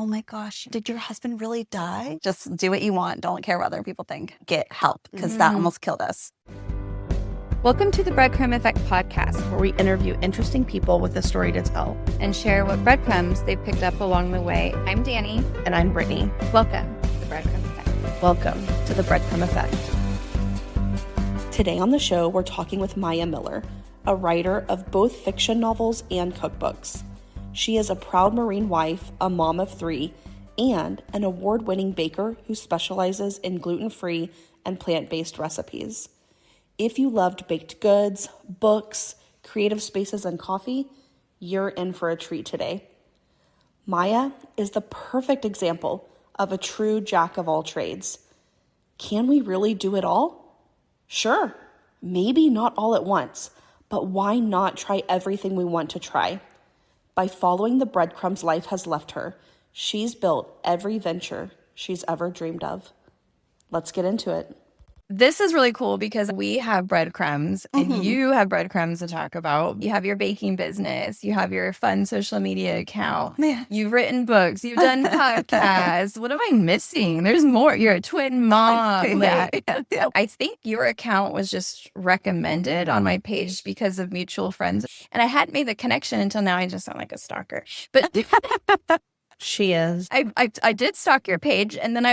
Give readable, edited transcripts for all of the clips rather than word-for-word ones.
my gosh, did your husband really die? Just do what you want. Don't care what other people think. Get help, because that almost killed us. Welcome to the Breadcrumb Effect podcast, where we interview interesting people with a story to tell and share what breadcrumbs they've picked up along the way. I'm Dani. And I'm Brittany. Welcome to the Breadcrumb Effect. Welcome to the Breadcrumb Effect. Today on the show, we're talking with Maiah Miller, a writer of both fiction novels and cookbooks. She is a proud Marine wife, a mom of 3, and an award-winning baker who specializes in gluten-free and plant-based recipes. If you loved baked goods, books, creative spaces, and coffee, you're in for a treat today. Maiah is the perfect example of a true jack of all trades. Can we really do it all? Sure, maybe not all at once, but why not try everything we want to try? By following the breadcrumbs life has left her, she's built every venture she's ever dreamed of. Let's get into it. This is really cool because we have breadcrumbs and you have breadcrumbs to talk about. You have your baking business. You have your fun social media account. Yeah. You've written books. You've done podcasts. What am I missing? There's more. You're a twin mom. Yeah. I think your account was just recommended on my page because of mutual friends. And I hadn't made the connection until now. I just sound like a stalker. But she is. I did stalk your page. And then I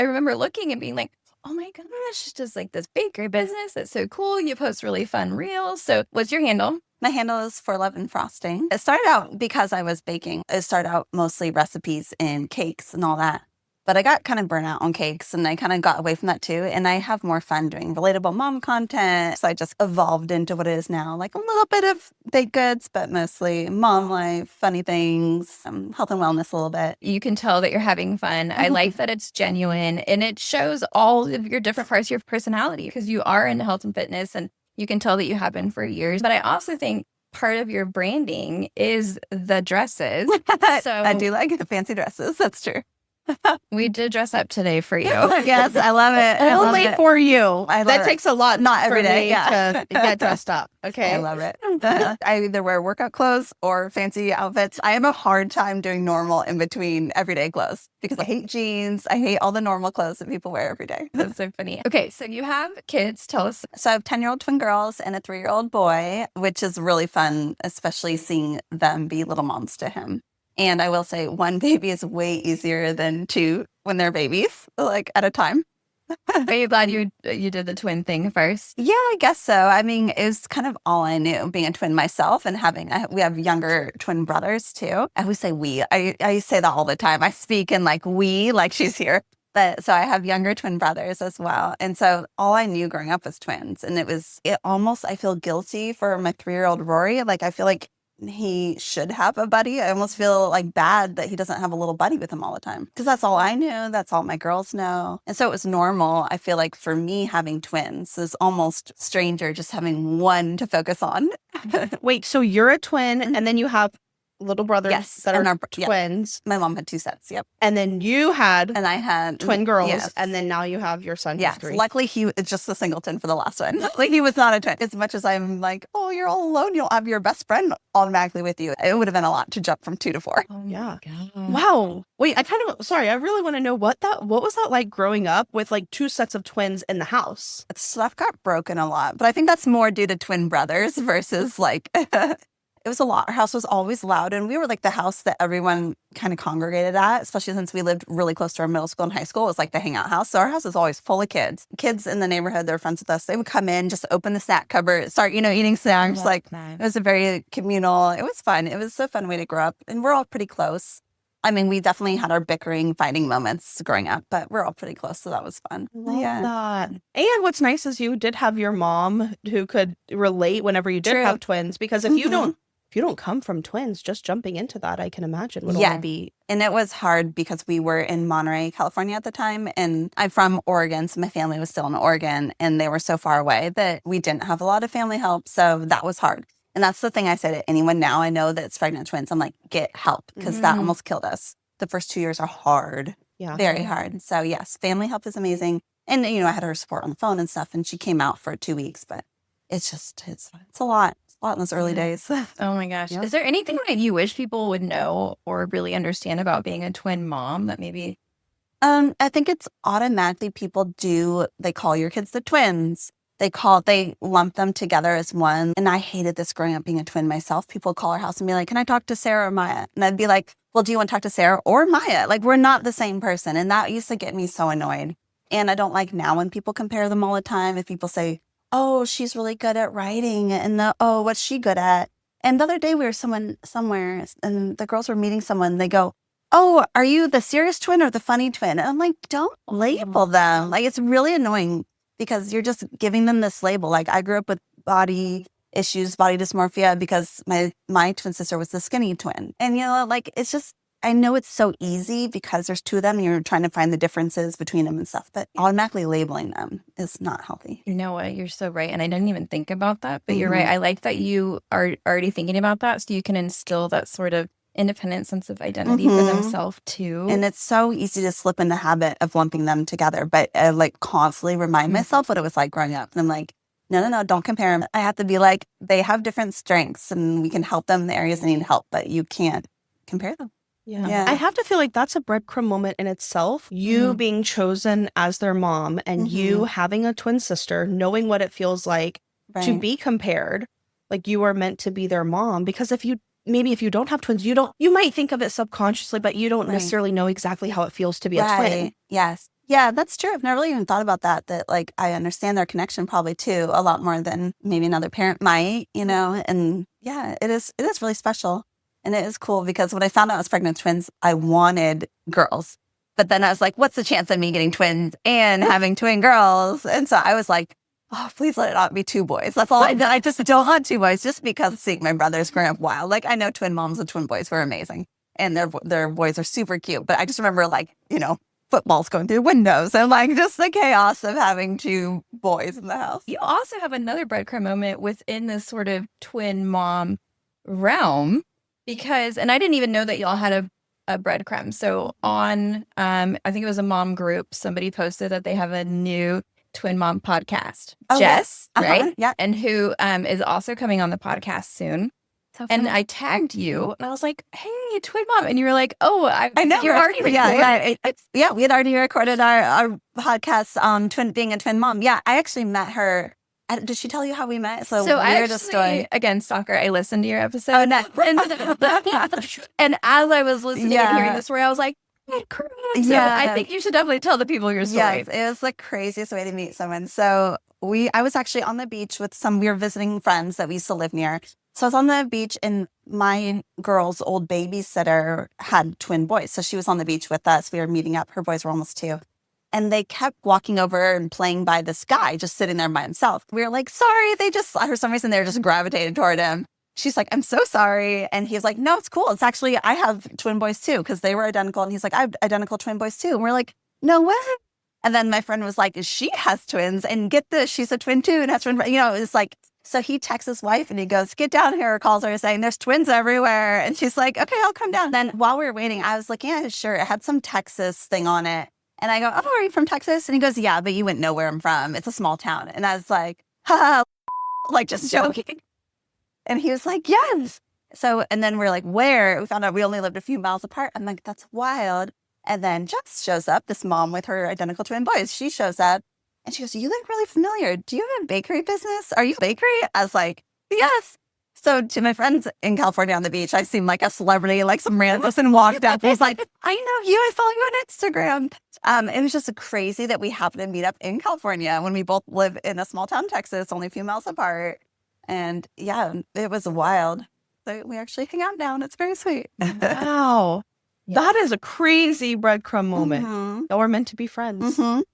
remember looking and being like, oh my gosh, it's just like this bakery business. That's so cool. You post really fun reels. So what's your handle? My handle is For Love and Frosting. It started out because I was baking. It started out mostly recipes and cakes and all that. But I got kind of burnt out on cakes and I kind of got away from that too. And I have more fun doing relatable mom content. So I just evolved into what it is now, like a little bit of baked goods, but mostly mom life, funny things, health and wellness a little bit. You can tell that you're having fun. I like that it's genuine and it shows all of your different parts of your personality because you are into health and fitness and you can tell that you have been for years. But I also think part of your branding is the dresses. So I do like fancy dresses. That's true. We did dress up today for you. Yes, I love it. I love Only it. for you. That takes a lot. Not every for day. me Yeah. to get dressed up. Okay. I love it. I either wear workout clothes or fancy outfits. I have a hard time doing normal in between everyday clothes because I hate jeans. I hate all the normal clothes that people wear every day. That's so funny. Okay, so you have kids. Tell us. So I have 10-year-old twin girls and a 3-year-old boy, which is really fun, especially seeing them be little moms to him. And I will say one baby is way easier than 2 when they're babies, like at a time. Are you glad you did the twin thing first? Yeah, I guess so. I mean, it was kind of all I knew, being a twin myself and we have younger twin brothers too. I always say we. I say that all the time. I speak in like we, like she's here. But so I have younger twin brothers as well. And so all I knew growing up was twins. And I feel guilty for my 3-year-old Rory. Like I feel like he should have a buddy. I almost feel like bad that he doesn't have a little buddy with him all the time because that's all I knew. That's all my girls know. And so it was normal. I feel like for me, having twins is almost stranger, just having one to focus on. Wait, so you're a twin and then you have little brothers that are twins. My mom had 2 sets. Yep. And then you had I had twin girls. Yes. And then now you have your son. Yes. 3. Luckily, he was just a singleton for the last one. Like he was not a twin. As much as I'm like, oh, you're all alone. You don't have your best friend automatically with you. It would have been a lot to jump from 2 to 4. Oh, yeah. Wow. Wait, I really want to know what was that like growing up with like 2 sets of twins in the house? Stuff got broken a lot, but I think that's more due to twin brothers versus like it was a lot. Our house was always loud, and we were like the house that everyone kind of congregated at, especially since we lived really close to our middle school and high school. It was like the hangout house. So our house was always full of kids. Kids in the neighborhood, they're friends with us. They would come in, just open the snack cupboard, start, eating snacks. It was a very communal. It was fun. It was a fun way to grow up, and we're all pretty close. I mean, we definitely had our bickering, fighting moments growing up, but we're all pretty close, so that was fun. Love that. And what's nice is you did have your mom who could relate whenever you did have twins, because if you don't come from twins, just jumping into that, I can imagine would only be. And it was hard because we were in Monterey, California at the time. And I'm from Oregon, so my family was still in Oregon. And they were so far away that we didn't have a lot of family help. So that was hard. And that's the thing I say to anyone now I know that's pregnant twins. I'm like, get help, because that almost killed us. The first 2 years are hard. Yeah. Very hard. So yes, family help is amazing. And, I had her support on the phone and stuff. And she came out for 2 weeks. But it's a lot. a lot in those early days. Oh my gosh. Yeah. Is there anything that you wish people would know or really understand about being a twin mom that maybe? I think it's automatically they call your kids the twins. They lump them together as one. And I hated this growing up being a twin myself. People call our house and be like, can I talk to Sarah or Maiah? And I'd be like, well, do you want to talk to Sarah or Maiah? Like, we're not the same person. And that used to get me so annoyed. And I don't like now when people compare them all the time. If people say, oh, she's really good at writing. And oh, what's she good at? And the other day we were somewhere and the girls were meeting someone. They go, oh, are you the serious twin or the funny twin? And I'm like, don't label them. Like, it's really annoying because you're just giving them this label. Like, I grew up with body issues, body dysmorphia, because my twin sister was the skinny twin. And, like, it's just, I know it's so easy because there's two of them and you're trying to find the differences between them and stuff, but automatically labeling them is not healthy. You know what? You're so right. And I didn't even think about that, but you're right. I like that you are already thinking about that so you can instill that sort of independent sense of identity for themselves too. And it's so easy to slip in the habit of lumping them together. But I like constantly remind myself what it was like growing up. And I'm like, no, don't compare them. I have to be like, they have different strengths and we can help them in the areas they need help, but you can't compare them. Yeah. I have to feel like that's a breadcrumb moment in itself. You being chosen as their mom and you having a twin sister, knowing what it feels like to be compared, like you are meant to be their mom. Because if you don't have twins, you might think of it subconsciously, but you don't necessarily know exactly how it feels to be a twin. Yes. Yeah, that's true. I've never really even thought about that like I understand their connection probably too a lot more than maybe another parent might, and yeah, it is really special. And it is cool because when I found out I was pregnant with twins, I wanted girls. But then I was like, what's the chance of me getting twins and having twin girls? And so I was like, oh, please let it not be two boys. That's all I just don't want two boys just because seeing my brothers growing up wild. Like, I know twin moms and twin boys were amazing and their boys are super cute. But I just remember footballs going through windows and like just the chaos of having two boys in the house. You also have another breadcrumb moment within this sort of twin mom realm because, and I didn't even know that y'all had a breadcrumb. So on, I think it was a mom group, somebody posted that they have a new twin mom podcast, Jess, right? Yeah. And who is also coming on the podcast soon. So and I tagged you and I was like, hey, twin mom. And you were like, oh, I know. You're already recording. Yeah, we had already recorded our podcast on being a twin mom. Yeah, I actually met her. Did she tell you how we met? So weirdest story. Again, stalker, I listened to your episode. Oh, no. And as I was listening and hearing the story, I was like, so I think you should definitely tell the people your story. Yes, it was the craziest way to meet someone. So I was actually on the beach with we were visiting friends that we used to live near. So I was on the beach and my girl's old babysitter had twin boys. So she was on the beach with us. We were meeting up. Her boys were almost 2. And they kept walking over and playing by this guy just sitting there by himself. We were like, sorry. For some reason, they were just gravitated toward him. She's like, I'm so sorry. And he's like, no, it's cool. It's actually, I have twin boys too, because they were identical. And he's like, I have identical twin boys too. And we're like, no way. And then my friend was like, she has twins. And get this, she's a twin too and has twin. It's like, so he texts his wife and he goes, get down here, calls her saying there's twins everywhere. And she's like, okay, I'll come down. Then while we were waiting, I was looking at his shirt. It had some Texas thing on it. And I go, oh, are you from Texas? And he goes, yeah, but you wouldn't know where I'm from. It's a small town. And I was like, haha, like just joking. And he was like, yes. So, and then we're like, where? We found out we only lived a few miles apart. I'm like, that's wild. And then Jess shows up, this mom with her identical twin boys. She shows up and she goes, you look really familiar. Do you have a bakery business? Are you a bakery? I was like, yes. So to my friends in California on the beach, I seemed like a celebrity, like some random person walked up. He's like, I know you. I follow you on Instagram. It was just crazy that we happened to meet up in California when we both live in a small town, Texas, only a few miles apart. And yeah, it was wild. So we actually hang out now and it's very sweet. Wow. Yeah. That is a crazy breadcrumb moment. That we're meant to be friends. And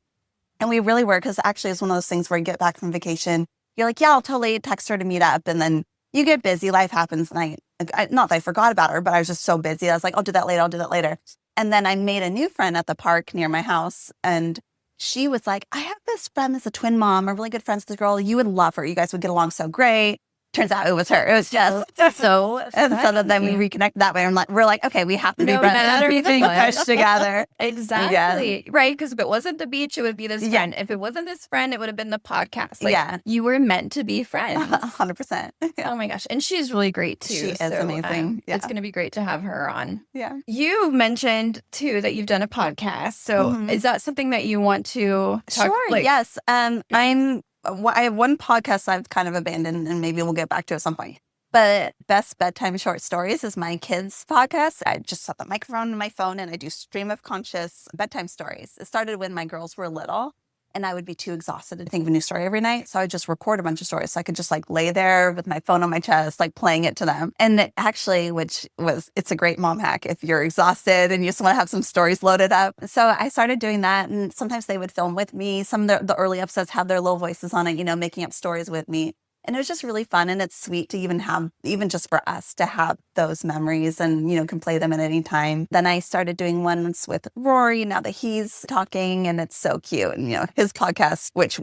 we really were, because actually it's one of those things where you get back from vacation, you're like, yeah, I'll totally text her to meet up. And then you get busy, life happens. And not that I forgot about her, but I was just so busy. I was like, I'll do that later. And then I made a new friend at the park near my house. And she was like, I have this friend that's a twin mom. I'm really good friends with the girl. You would love her. You guys would get along so great. turns out it was her. It was just So and so then we reconnected that way. We're like, okay, we have to be No friends. matter Everything what. pushed together. Exactly. Right. Because if it wasn't the beach, it would be this Yeah. friend. If it wasn't this friend, it would have been the podcast. Like, Yeah. you were meant to be friends. 100%. Yeah. Oh my gosh. And she's really great too. She is amazing. Yeah. It's going to be great to have her on. Yeah. You mentioned too that you've done a podcast. So is that something that you want to talk Sure. Yes. I have one podcast I've kind of abandoned, and maybe we'll get back to at some point. But Best Bedtime Short Stories is my kids' podcast. I just set the microphone in my phone and I do stream of conscious bedtime stories. It started when my girls were little and I would be too exhausted to think of a new story every night. So I would just record a bunch of stories. So I could just like lay there with my phone on my chest, like playing it to them. And it actually, it's a great mom hack if you're exhausted and you just want to have some stories loaded up. So I started doing that. And sometimes they would film with me. Some of the early episodes have their little voices on it, making up stories with me. And it was just really fun, and it's sweet to even just for us to have those memories and, can play them at any time. Then I started doing ones with Rory now that he's talking, and it's so cute. And, his podcast, which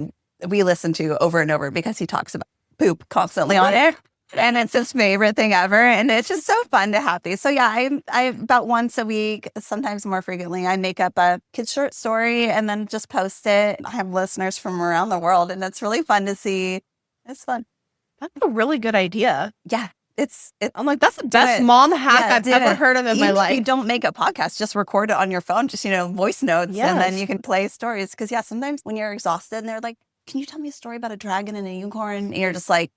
we listen to over and over because he talks about poop constantly on it. And it's his favorite thing ever. And it's just so fun to have these. So yeah, I about once a week, sometimes more frequently, I make up a kid's short story and then just post it. I have listeners from around the world, and it's really fun to see. It's fun. That's a really good idea. Yeah. I'm like, that's the best mom hack I've ever heard of in my life. You don't make a podcast, just record it on your phone, just, voice notes, and then you can play stories. Because, sometimes when you're exhausted and they're like, can you tell me a story about a dragon and a unicorn? And you're just like,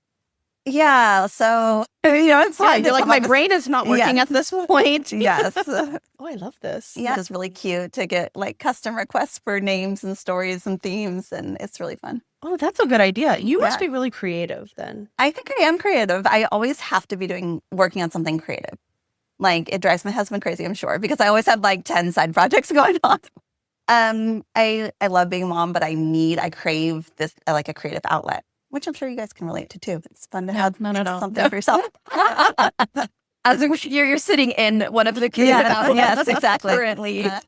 yeah, so, it's fine. You're like, my brain is not working at this point. Yes. Oh, I love this. Yeah. It's really cute to get like custom requests for names and stories and themes, and it's really fun. Oh, that's a good idea. You must be really creative then. I think I am creative. I always have to be working on something creative. Like, it drives my husband crazy, I'm sure, because I always have like 10 side projects going on. I love being a mom, but I crave this, like a creative outlet, which I'm sure you guys can relate to too. It's fun to have something for yourself. As you're sitting in one of the creative outlets. Yes, exactly. Currently. I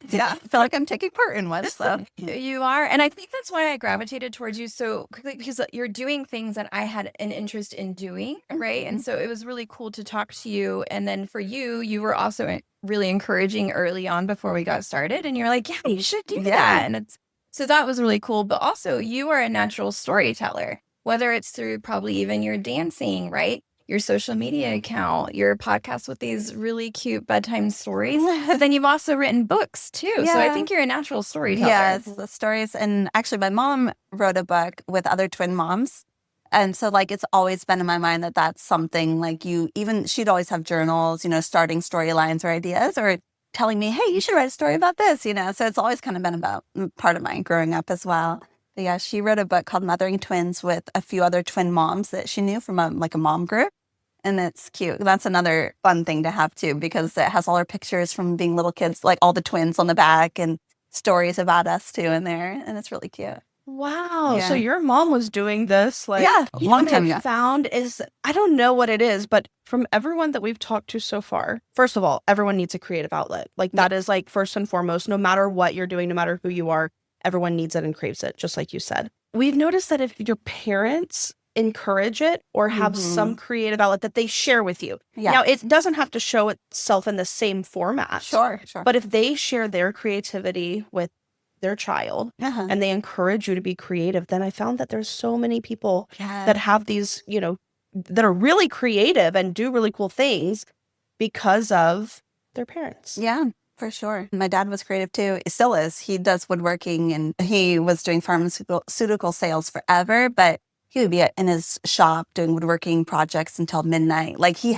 feel like I'm taking part in one. So you are. And I think that's why I gravitated towards you so quickly, because you're doing things that I had an interest in doing, right? And so it was really cool to talk to you. And then for you were also really encouraging early on before we got started. And you're like, yeah, you should do that. And so that was really cool. But also, you are a natural storyteller, whether it's through probably even your dancing, right? Your social media account, your podcast with these really cute bedtime stories. But then you've also written books too. Yeah. So I think you're a natural storyteller. Yes, the stories. And actually, my mom wrote a book with other twin moms. And so like, it's always been in my mind that that's something like she'd always have journals, starting storylines or ideas or telling me, hey, you should write a story about this, So it's always kind of been about part of my growing up as well. But yeah, she wrote a book called Mothering Twins with a few other twin moms that she knew from a mom group. And it's cute. That's another fun thing to have too, because it has all our pictures from being little kids, like all the twins on the back and stories about us too in there. And it's really cute. Wow. Yeah. So your mom was doing this a long time ago. What I found is, I don't know what it is, but from everyone that we've talked to so far, first of all, everyone needs a creative outlet. Like that is like first and foremost, no matter what you're doing, no matter who you are, everyone needs it and craves it, just like you said. We've noticed that if your parents encourage it or have some creative outlet that they share with you. Yeah. Now, it doesn't have to show itself in the same format. Sure. But if they share their creativity with their child and they encourage you to be creative, then I found that there's so many people that have these, that are really creative and do really cool things because of their parents. Yeah. For sure. My dad was creative too. He still is. He does woodworking and he was doing pharmaceutical sales forever, but he would be in his shop doing woodworking projects until midnight. Like he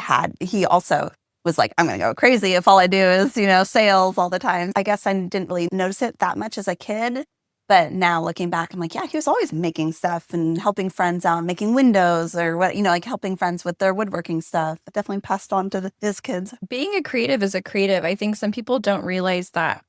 also was like, I'm going to go crazy if all I do is, sales all the time. I guess I didn't really notice it that much as a kid. But now looking back, I'm like, yeah, he was always making stuff and helping friends out, making windows or what, like helping friends with their woodworking stuff. It definitely passed on to his kids. Being a creative is a creative. I think some people don't realize that,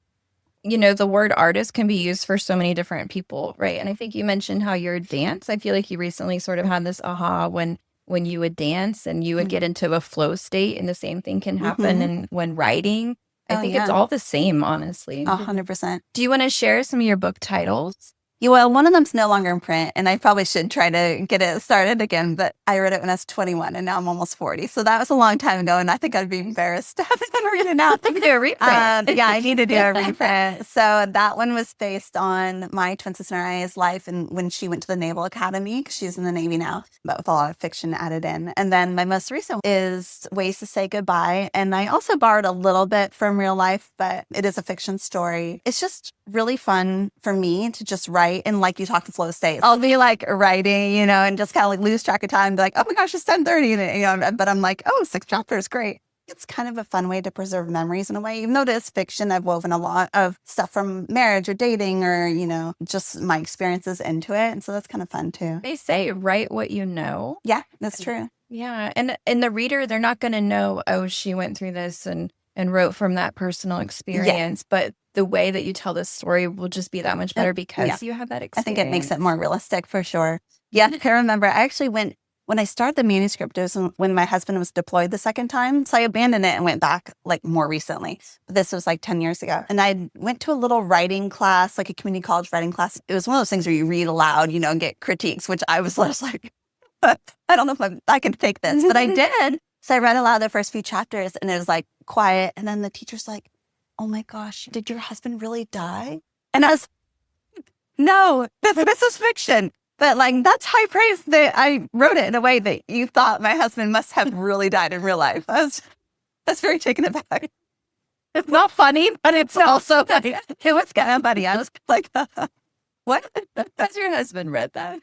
the word artist can be used for so many different people, right? And I think you mentioned how your dance, I feel like you recently sort of had this aha when you would dance and you would get into a flow state, and the same thing can happen and when writing. I think it's all the same, honestly. 100%. Do you want to share some of your book titles? Yeah, well, one of them's no longer in print, and I probably should try to get it started again, but I wrote it when I was 21, and now I'm almost 40. So that was a long time ago, and I think I'd be embarrassed to have it read it now. You can do a reprint. Yeah, I need to do a reprint. So that one was based on my twin sister and I's life and when she went to the Naval Academy, because she's in the Navy now, but with a lot of fiction added in. And then my most recent is Ways to Say Goodbye. And I also borrowed a little bit from real life, but it is a fiction story. It's just really fun for me to just write and like you talk to flow state. I'll be like writing, and just kind of like lose track of time, be like, oh my gosh, it's 10:30, but I'm like, oh, 6 chapters, great. It's kind of a fun way to preserve memories in a way. Even though it is fiction, I've woven a lot of stuff from marriage or dating or, just my experiences into it. And so that's kind of fun too. They say write what you know. Yeah, that's true. Yeah. And in the reader, they're not going to know, oh, she went through this and wrote from that personal experience. But the way that you tell this story will just be that much better because you have that experience. I think it makes it more realistic for sure. Yeah, I remember I actually went, when I started the manuscript, it was when my husband was deployed the second time. So I abandoned it and went back like more recently. But this was like 10 years ago. And I went to a little writing class, like a community college writing class. It was one of those things where you read aloud, and get critiques, which I was just like, I don't know if I can take this, but I did. So I read aloud the first few chapters and it was like quiet. And then the teacher's like, oh my gosh, did your husband really die? And I was, no, this is fiction. But like, that's high praise that I wrote it in a way that you thought my husband must have really died in real life. That's very taken aback. It's not funny, but it's also funny. It was kind of funny. I was like, what? Has your husband read that?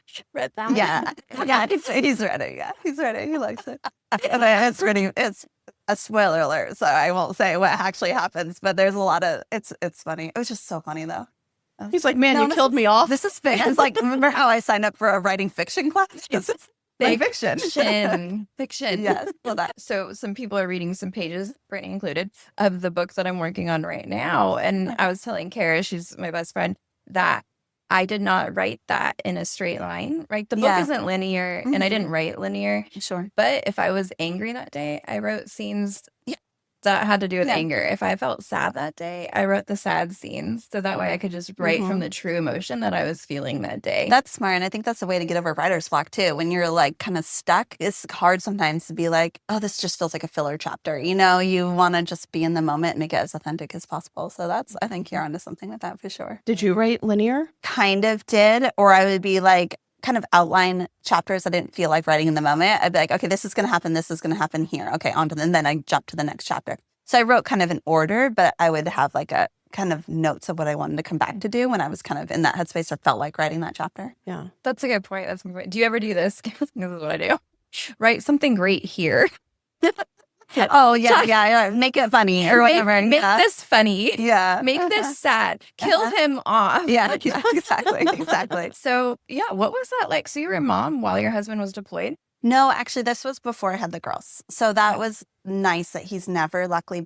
Yeah. Yeah, he's read it. Yeah, he's read it. He likes it. It's a spoiler alert, so I won't say what actually happens, but there's a lot of, it's funny. It was just so funny though. He's like, man, you killed me off. This is fiction. It's like, remember how I signed up for a writing fiction class? This is fiction. Fiction. Yes. So some people are reading some pages, Brittany included, of the book that I'm working on right now. And I was telling Kara, she's my best friend, that I did not write that in a straight line, right? The book isn't linear and I didn't write linear. Sure. But if I was angry that day, I wrote scenes that had to do with anger. If I felt sad that day, I wrote the sad scenes. So that way I could just write from the true emotion that I was feeling that day. That's smart. And I think that's a way to get over writer's block too. When you're like kind of stuck, it's hard sometimes to be like, oh, this just feels like a filler chapter. You want to just be in the moment and make it as authentic as possible. So I think you're onto something with that for sure. Did you write linear? Kind of did. Or I would be like, kind of outline chapters I didn't feel like writing in the moment. I'd be like, okay, this is going to happen. This is going to happen here. Okay, on to and then I jump to the next chapter. So I wrote kind of in order, but I would have like a kind of notes of what I wanted to come back to do when I was kind of in that headspace or felt like writing that chapter. Yeah. That's a good point. Do you ever do this? This is what I do. Write something great here. Oh, yeah. Make it funny or whatever. Make this funny. Yeah. Make this sad. Kill him off. Yeah, exactly. So, what was that like? So you were a mom while your husband was deployed? No, actually, this was before I had the girls. So that was nice that he's never, luckily,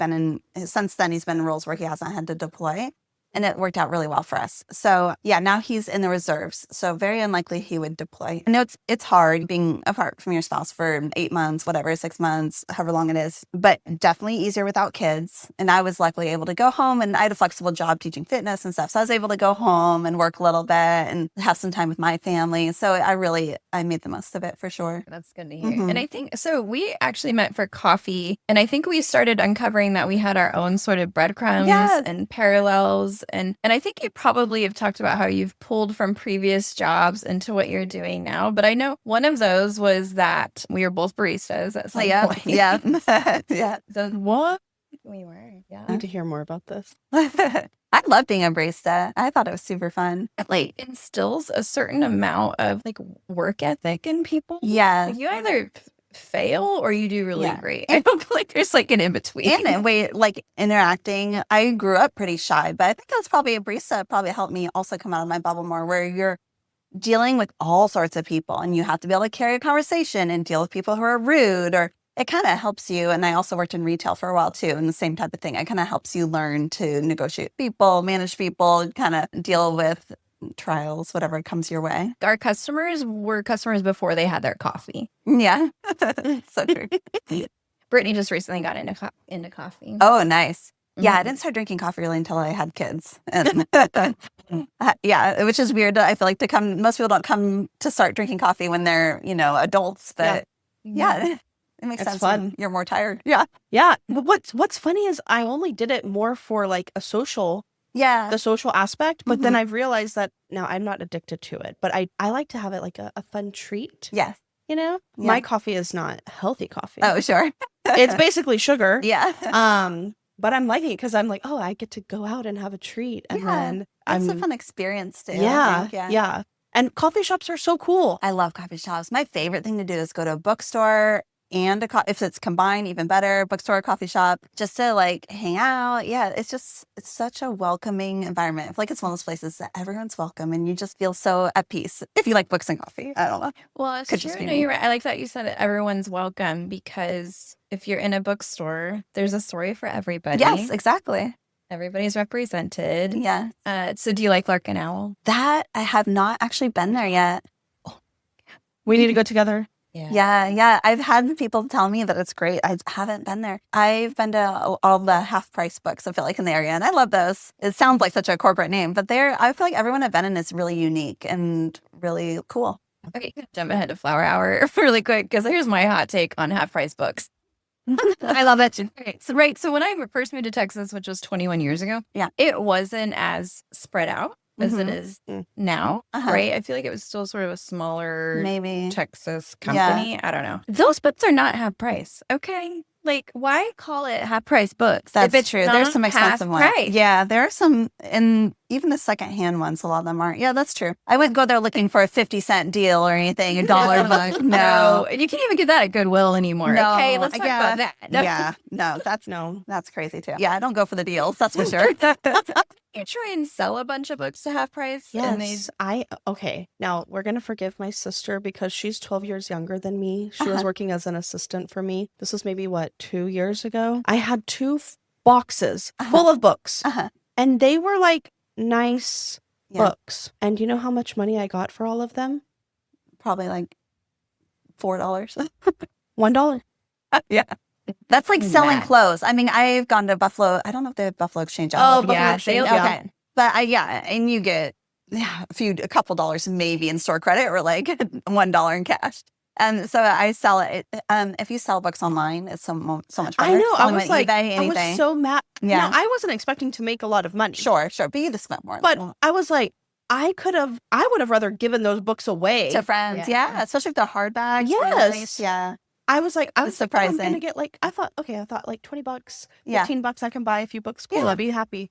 since then, he's been in roles where he hasn't had to deploy. And it worked out really well for us. So now he's in the reserves. So very unlikely he would deploy. I know it's hard being apart from your spouse for 8 months, whatever, 6 months, however long it is, but definitely easier without kids. And I was luckily able to go home and I had a flexible job teaching fitness and stuff. So I was able to go home and work a little bit and have some time with my family. So I made the most of it for sure. That's good to hear. Mm-hmm. And I think, so we actually met for coffee and I think we started uncovering that we had our own sort of breadcrumbs and parallels. And I think you probably have talked about how you've pulled from previous jobs into what you're doing now. But I know one of those was that we were both baristas at some point. Yeah. Yeah. So what? We were. Yeah. I need to hear more about this. I love being a barista. I thought it was super fun. It like instills a certain amount of like work ethic in people. Yeah. Like, you either fail or you do really great. I don't feel like there's like an in-between. And like interacting, I grew up pretty shy, but I think it was probably a barista probably helped me also come out of my bubble more, where you're dealing with all sorts of people and you have to be able to carry a conversation and deal with people who are rude, or it kind of helps you. And I also worked in retail for a while too, and the same type of thing. It kind of helps you learn to negotiate people, manage people, kind of deal with trials, whatever comes your way. Our customers were customers before they had their coffee. Yeah. So true. Brittany just recently got into coffee. Oh, nice. Yeah, I didn't start drinking coffee really until I had kids. And Yeah, which is weird. I feel like most people don't come to start drinking coffee when they're, adults, but yeah, it makes sense. Fun. You're more tired. Yeah. Yeah. But what's funny is I only did it more for like the social aspect, but then I've realized that now I'm not addicted to it, but I like to have it like a fun treat. Yes. My coffee is not healthy coffee. Oh, sure. It's basically sugar. Yeah. But I'm liking it because I'm like, oh, I get to go out and have a treat. And then it's a fun experience too. Yeah, I think. yeah. And coffee shops are so cool. I love coffee shops. My favorite thing to do is go to a bookstore and if it's combined, even better, bookstore, coffee shop, just to like hang out. Yeah, it's such a welcoming environment. I feel like it's one of those places that everyone's welcome and you just feel so at peace if you like books and coffee. I don't know. Well, it's true. No, you're right. I like that you said it, everyone's welcome, because if you're in a bookstore, there's a story for everybody. Yes, exactly. Everybody's represented. Yeah. So do you like Lark and Owl? That I have not actually been there yet. We need to go together. Yeah. I've had people tell me that it's great. I haven't been there. I've been to all the half price books, I feel like, in the area, and I love those. It sounds like such a corporate name, but I feel like everyone I've been in is really unique and really cool. Okay, jump ahead to Flower Hour really quick, because here's my hot take on half price books. I love it. Okay, so when I first moved to Texas, which was 21 years ago, it wasn't as spread out as it is now, right? I feel like it was still sort of a smaller Texas company. I don't know. Those books are not half price, okay? Like, why call it half price books? That's true. There's some expensive ones. Price. Yeah, there are some, and even the secondhand ones, a lot of them aren't. Yeah, that's true. I wouldn't go there looking for a 50-cent deal or anything, $1 book. No. And you can't even get that at Goodwill anymore. No. Okay, let's talk about that. Yeah, that's crazy too. Yeah, I don't go for the deals, that's for sure. You try and sell a bunch of books to half price. Yes. Okay. Now we're going to forgive my sister because she's 12 years younger than me. She was working as an assistant for me. This was maybe 2 years ago. I had 2 boxes full of books and they were like nice books. And you know how much money I got for all of them? Probably like $4. $1. Yeah. That's like selling clothes. I mean, I've gone to Buffalo. I don't know if they have Buffalo Exchange. Okay. But and you get a couple dollars maybe in store credit or like $1 in cash. And so I sell it. If you sell books online, it's so much better. I know. I was like, eBay, anything. I was so mad. Yeah. I wasn't expecting to make a lot of money. Sure. But you just spent more. But I was like, I would have rather given those books away to friends. Yeah. Especially if they're hardbacks. Yes. Really nice. Yeah. I was like, I was surprising. I'm gonna get I thought like $20, $15 I can buy a few books. Cool, I'll be happy.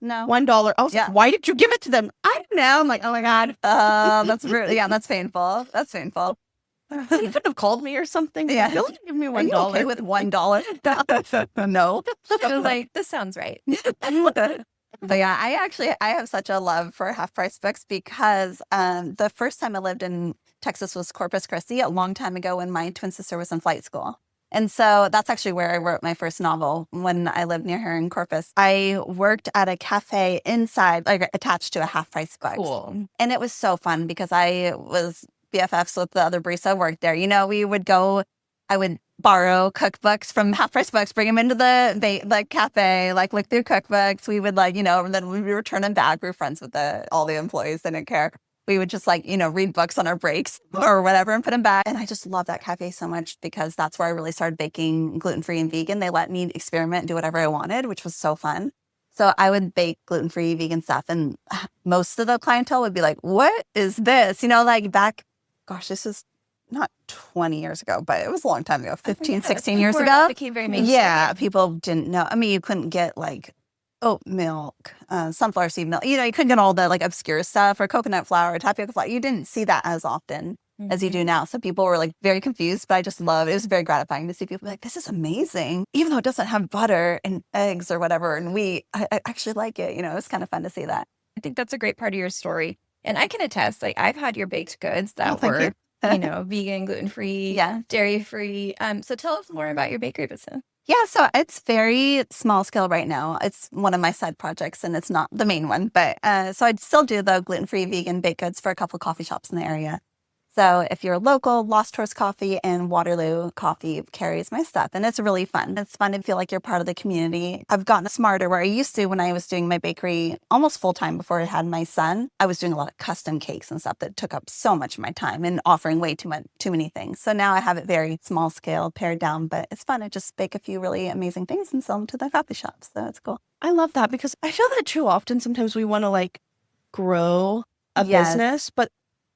No. $1. I was like, why did you give it to them? I don't know. I'm like, oh my God. That's rude. Yeah, that's painful. You could have called me or something. Yeah. Don't give me $1. Are you okay with $1? No. I was like, this sounds right. But yeah, I have such a love for half price books because the first time I lived in Texas was Corpus Christi a long time ago when my twin sister was in flight school. And so that's actually where I wrote my first novel when I lived near her in Corpus. I worked at a cafe inside, like attached to a half price book. Cool. And it was so fun because I was BFFs with the other barista who worked there. I would borrow cookbooks from half price books, bring them into the cafe, like look through cookbooks. We would and then we would return them back. We were friends with all the employees. They didn't care. We would just read books on our breaks or whatever and put them back. And I just love that cafe so much because that's where I really started baking gluten-free and vegan. They let me experiment and do whatever I wanted, which was so fun. So I would bake gluten-free, vegan stuff. And most of the clientele would be like, what is this? This is not 20 years ago, but it was a long time ago, 15, 16 years ago. It became very mainstream. Yeah, people didn't know. I mean, you couldn't get oat milk, sunflower seed milk. You couldn't get all the obscure stuff or coconut flour, tapioca flour. You didn't see that as often as you do now. So people were very confused, but I just loved it. It was very gratifying to see people be like, this is amazing. Even though it doesn't have butter and eggs or whatever. And I actually like it. It was kind of fun to see that. I think that's a great part of your story. And I can attest, I've had your baked goods that were, vegan, gluten-free, dairy-free. So tell us more about your bakery business. Yeah, so it's very small scale right now. It's one of my side projects and it's not the main one. But so I'd still do the gluten-free vegan baked goods for a couple of coffee shops in the area. So if you're local, Lost Horse Coffee and Waterloo Coffee carries my stuff. And it's really fun. It's fun to feel like you're part of the community. I've gotten smarter where I used to when I was doing my bakery almost full time before I had my son. I was doing a lot of custom cakes and stuff that took up so much of my time and offering way too many things. So now I have it very small scale, pared down, but it's fun to just bake a few really amazing things and sell them to the coffee shops. So it's cool. I love that because I feel that too often sometimes we want to like grow a business, but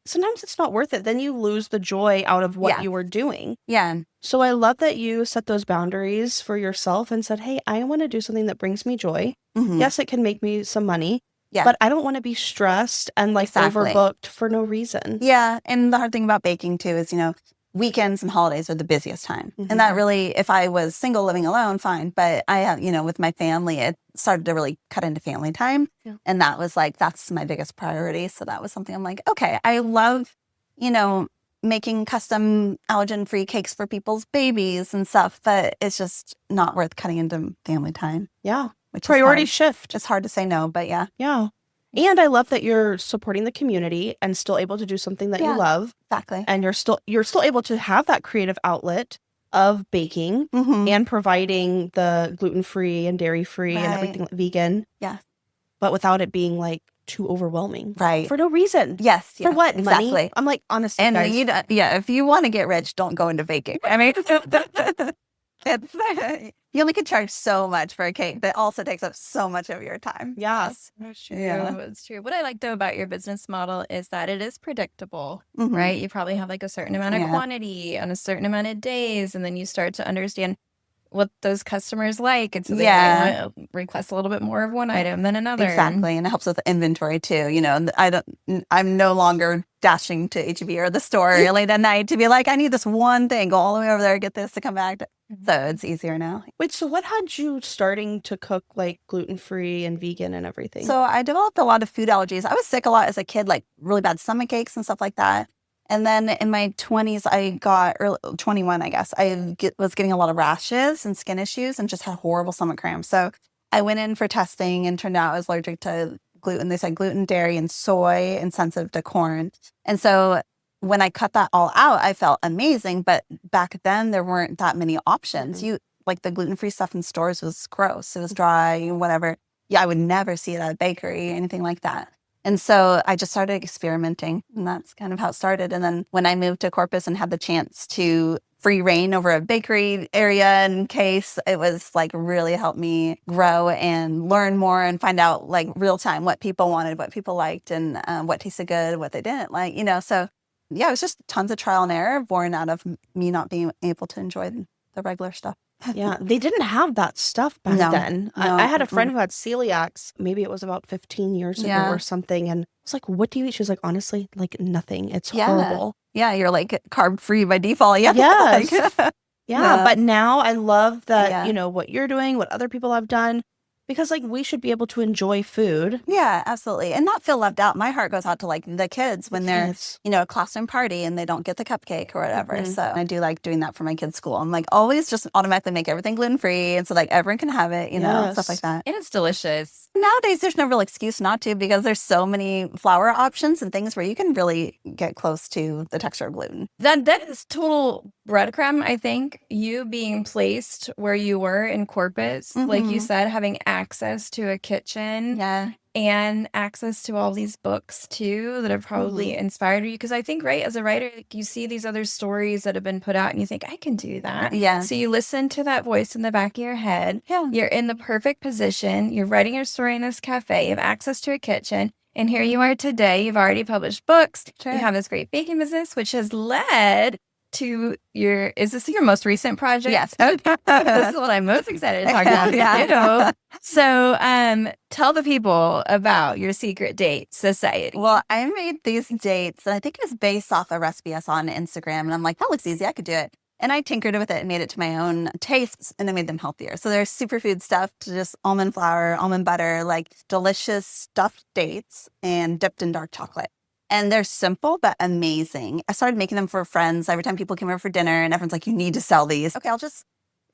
sometimes it's not worth it. Then you lose the joy out of what you were doing. Yeah. So I love that you set those boundaries for yourself and said, hey, I want to do something that brings me joy. Mhm. Yes, it can make me some money, Yeah. but I don't want to be stressed and like Exactly. overbooked for no reason. Yeah. And the hard thing about baking too is, weekends and holidays are the busiest time. Mhm. And that really, if I was single living alone, fine. But I have, with my family, it started to really cut into family time. Yeah. And that was like, that's my biggest priority. So that was something I'm like, okay, I love, making custom allergen-free cakes for people's babies and stuff, but it's just not worth cutting into family time. Yeah. Which Priority is shift. It's hard to say no, but yeah. Yeah. And I love that you're supporting the community and still able to do something that you love. Exactly. And you're still able to have that creative outlet of baking Mhm. and providing the gluten-free and dairy-free and Right. everything vegan. Yeah. But without it being like too overwhelming. Right. For no reason. Yes. For what? Exactly. Money? I'm like, honestly, And guys. if you want to get rich, don't go into baking. I mean, you only can charge so much for a cake that also takes up so much of your time. Yes. That's true. Yeah. It's true. What I like though about your business model is that it is predictable, Mhm. right? You probably have like a certain amount of Yeah. quantity on a certain amount of days, and then you start to understand what those customers like. And so they Yeah. might request a little bit more of one item than another. Exactly. And it helps with inventory too. I'm no longer dashing to HEB or the store late at night to be like, I need this one thing. Go all the way over there, get this to come back. So it's easier now. Wait, so what had you starting to cook like gluten-free and vegan and everything? So I developed a lot of food allergies. I was sick a lot as a kid, like really bad stomach aches and stuff like that. And then in my 20s, 21, I guess, was getting a lot of rashes and skin issues and just had horrible stomach cramps. So I went in for testing and turned out I was allergic to gluten. They said gluten, dairy, and soy and sensitive to corn. And so when I cut that all out, I felt amazing. But back then, there weren't that many options. Mhm. Like the gluten-free stuff in stores was gross. It was dry, whatever. Yeah, I would never see it at a bakery, anything like that. And so I just started experimenting, and that's kind of how it started. And then when I moved to Corpus and had the chance to free reign over a bakery area in case, it was like really helped me grow and learn more and find out like real time what people wanted, what people liked, and what tasted good, what they didn't like, So yeah, it was just tons of trial and error born out of me not being able to enjoy the regular stuff. Yeah, they didn't have that stuff back No, then. no, I had a friend who had celiacs. Maybe it was about 15 years ago Yeah. or something. And I was like, what do you eat? She was like, honestly, like nothing. It's Yeah. horrible. Yeah, you're like carb free by default. Yeah. Yes. Like, Yeah. No. But now I love that, Yeah. what you're doing, what other people have done, because like we should be able to enjoy food. Yeah, absolutely. And not feel left out. My heart goes out to like the kids when they're, Yes. a classroom party and they don't get the cupcake or whatever. Mhm. So I do like doing that for my kids' school. I'm like always just automatically make everything gluten free. And so like everyone can have it, stuff like Yes. that. And it's delicious. Nowadays, there's no real excuse not to because there's so many flour options and things where you can really get close to the texture of gluten. That is total breadcrumb, I think. You being placed where you were in Corpus, like you Mhm. said, having access to a kitchen Yeah. and access to all these books too that have probably inspired you. Because I think, right, as a writer, like, you see these other stories that have been put out and you think, I can do that. Yeah. So you listen to that voice in the back of your head. Yeah. You're in the perfect position. You're writing your story in this cafe. You have access to a kitchen. And here you are today. You've already published books. Sure. You have this great baking business, which has led to is this your most recent project? Yes. This is what I'm most excited to talk about. Yeah. So tell the people about your secret date society. Well, I made these dates, and I think it was based off a recipe I saw on Instagram. And I'm like, that looks easy. I could do it. And I tinkered with it and made it to my own tastes, and I made them healthier. So there's superfood stuff to just almond flour, almond butter, like delicious stuffed dates and dipped in dark chocolate. And they're simple, but amazing. I started making them for friends. Every time people came over for dinner and everyone's like, you need to sell these. Okay, I'll just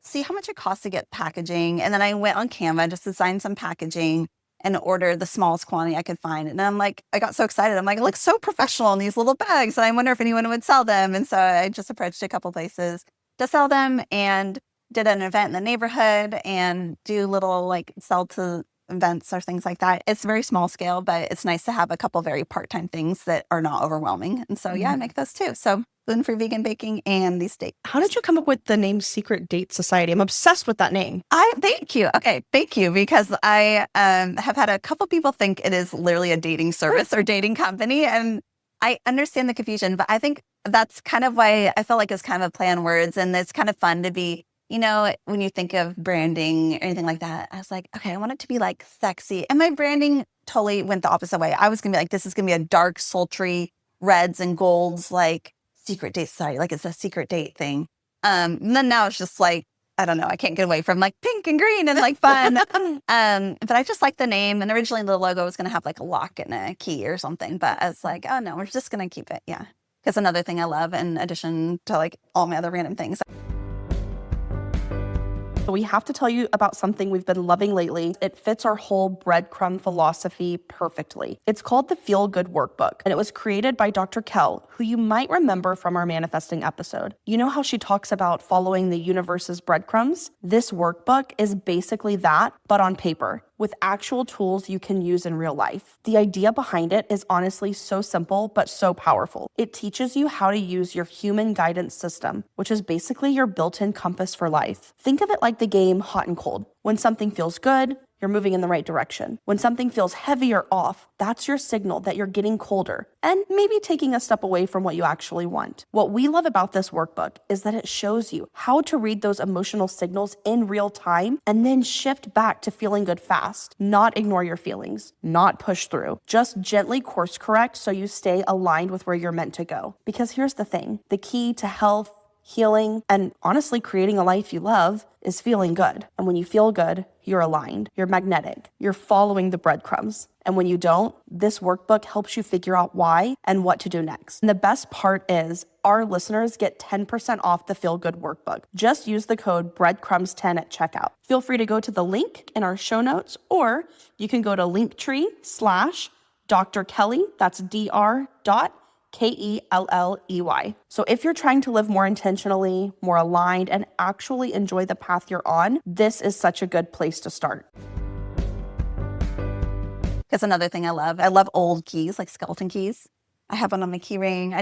see how much it costs to get packaging. And then I went on Canva, just designed some packaging. and order the smallest quantity I could find. And I'm like, I got so excited. I'm like, it looks so professional in these little bags. And I wonder if anyone would sell them. And so I just approached a couple places to sell them and did an event in the neighborhood and do little like sell to events or things like that. It's very small scale, but it's nice to have a couple very part-time things that are not overwhelming. And so, I make those too. So gluten-free vegan baking and these dates. How did you come up with the name Secret Date Society? I'm obsessed with that name. Thank you. Okay, thank you. Because I have had a couple people think it is literally a dating service or dating company. And I understand the confusion, but I think that's kind of why I felt like it's kind of a play on words. And it's kind of fun to be, when you think of branding or anything like that, I was like, okay, I want it to be like sexy. And my branding totally went the opposite way. I was going to be like, this is going to be a dark, sultry reds and golds, like Secret Date Society, like it's a secret date thing. And then now it's just like, I don't know, I can't get away from like pink and green and like fun. But I just like the name. And originally the logo was going to have like a lock and a key or something. But I was like, oh no, we're just going to keep it. Yeah. Because another thing I love in addition to like all my other random things. We have to tell you about something we've been loving lately. It fits our whole breadcrumb philosophy perfectly. It's called the Feel Good Workbook, and it was created by Dr. Kell, who you might remember from our manifesting episode. You know how she talks about following the universe's breadcrumbs? This workbook is basically that, but on paper, with actual tools you can use in real life. The idea behind it is honestly so simple, but so powerful. It teaches you how to use your human guidance system, which is basically your built-in compass for life. Think of it like the game Hot and Cold. When something feels good, you're moving in the right direction. When something feels heavy or off, that's your signal that you're getting colder and maybe taking a step away from what you actually want. What we love about this workbook is that it shows you how to read those emotional signals in real time and then shift back to feeling good fast. Not ignore your feelings, not push through. Just gently course correct so you stay aligned with where you're meant to go. Because here's the thing, the key to health, healing, and honestly creating a life you love is feeling good. And when you feel good, you're aligned, you're magnetic, you're following the breadcrumbs. And when you don't, this workbook helps you figure out why and what to do next. And the best part is our listeners get 10% off the Feel Good Workbook. Just use the code breadcrumbs10 at checkout. Feel free to go to the link in our show notes, or you can go to Linktree/Dr. Kelly, that's Dr. Kelley. So if you're trying to live more intentionally, more aligned, and actually enjoy the path you're on, this is such a good place to start. That's another thing I love old keys, like skeleton keys. I have one on my key ring.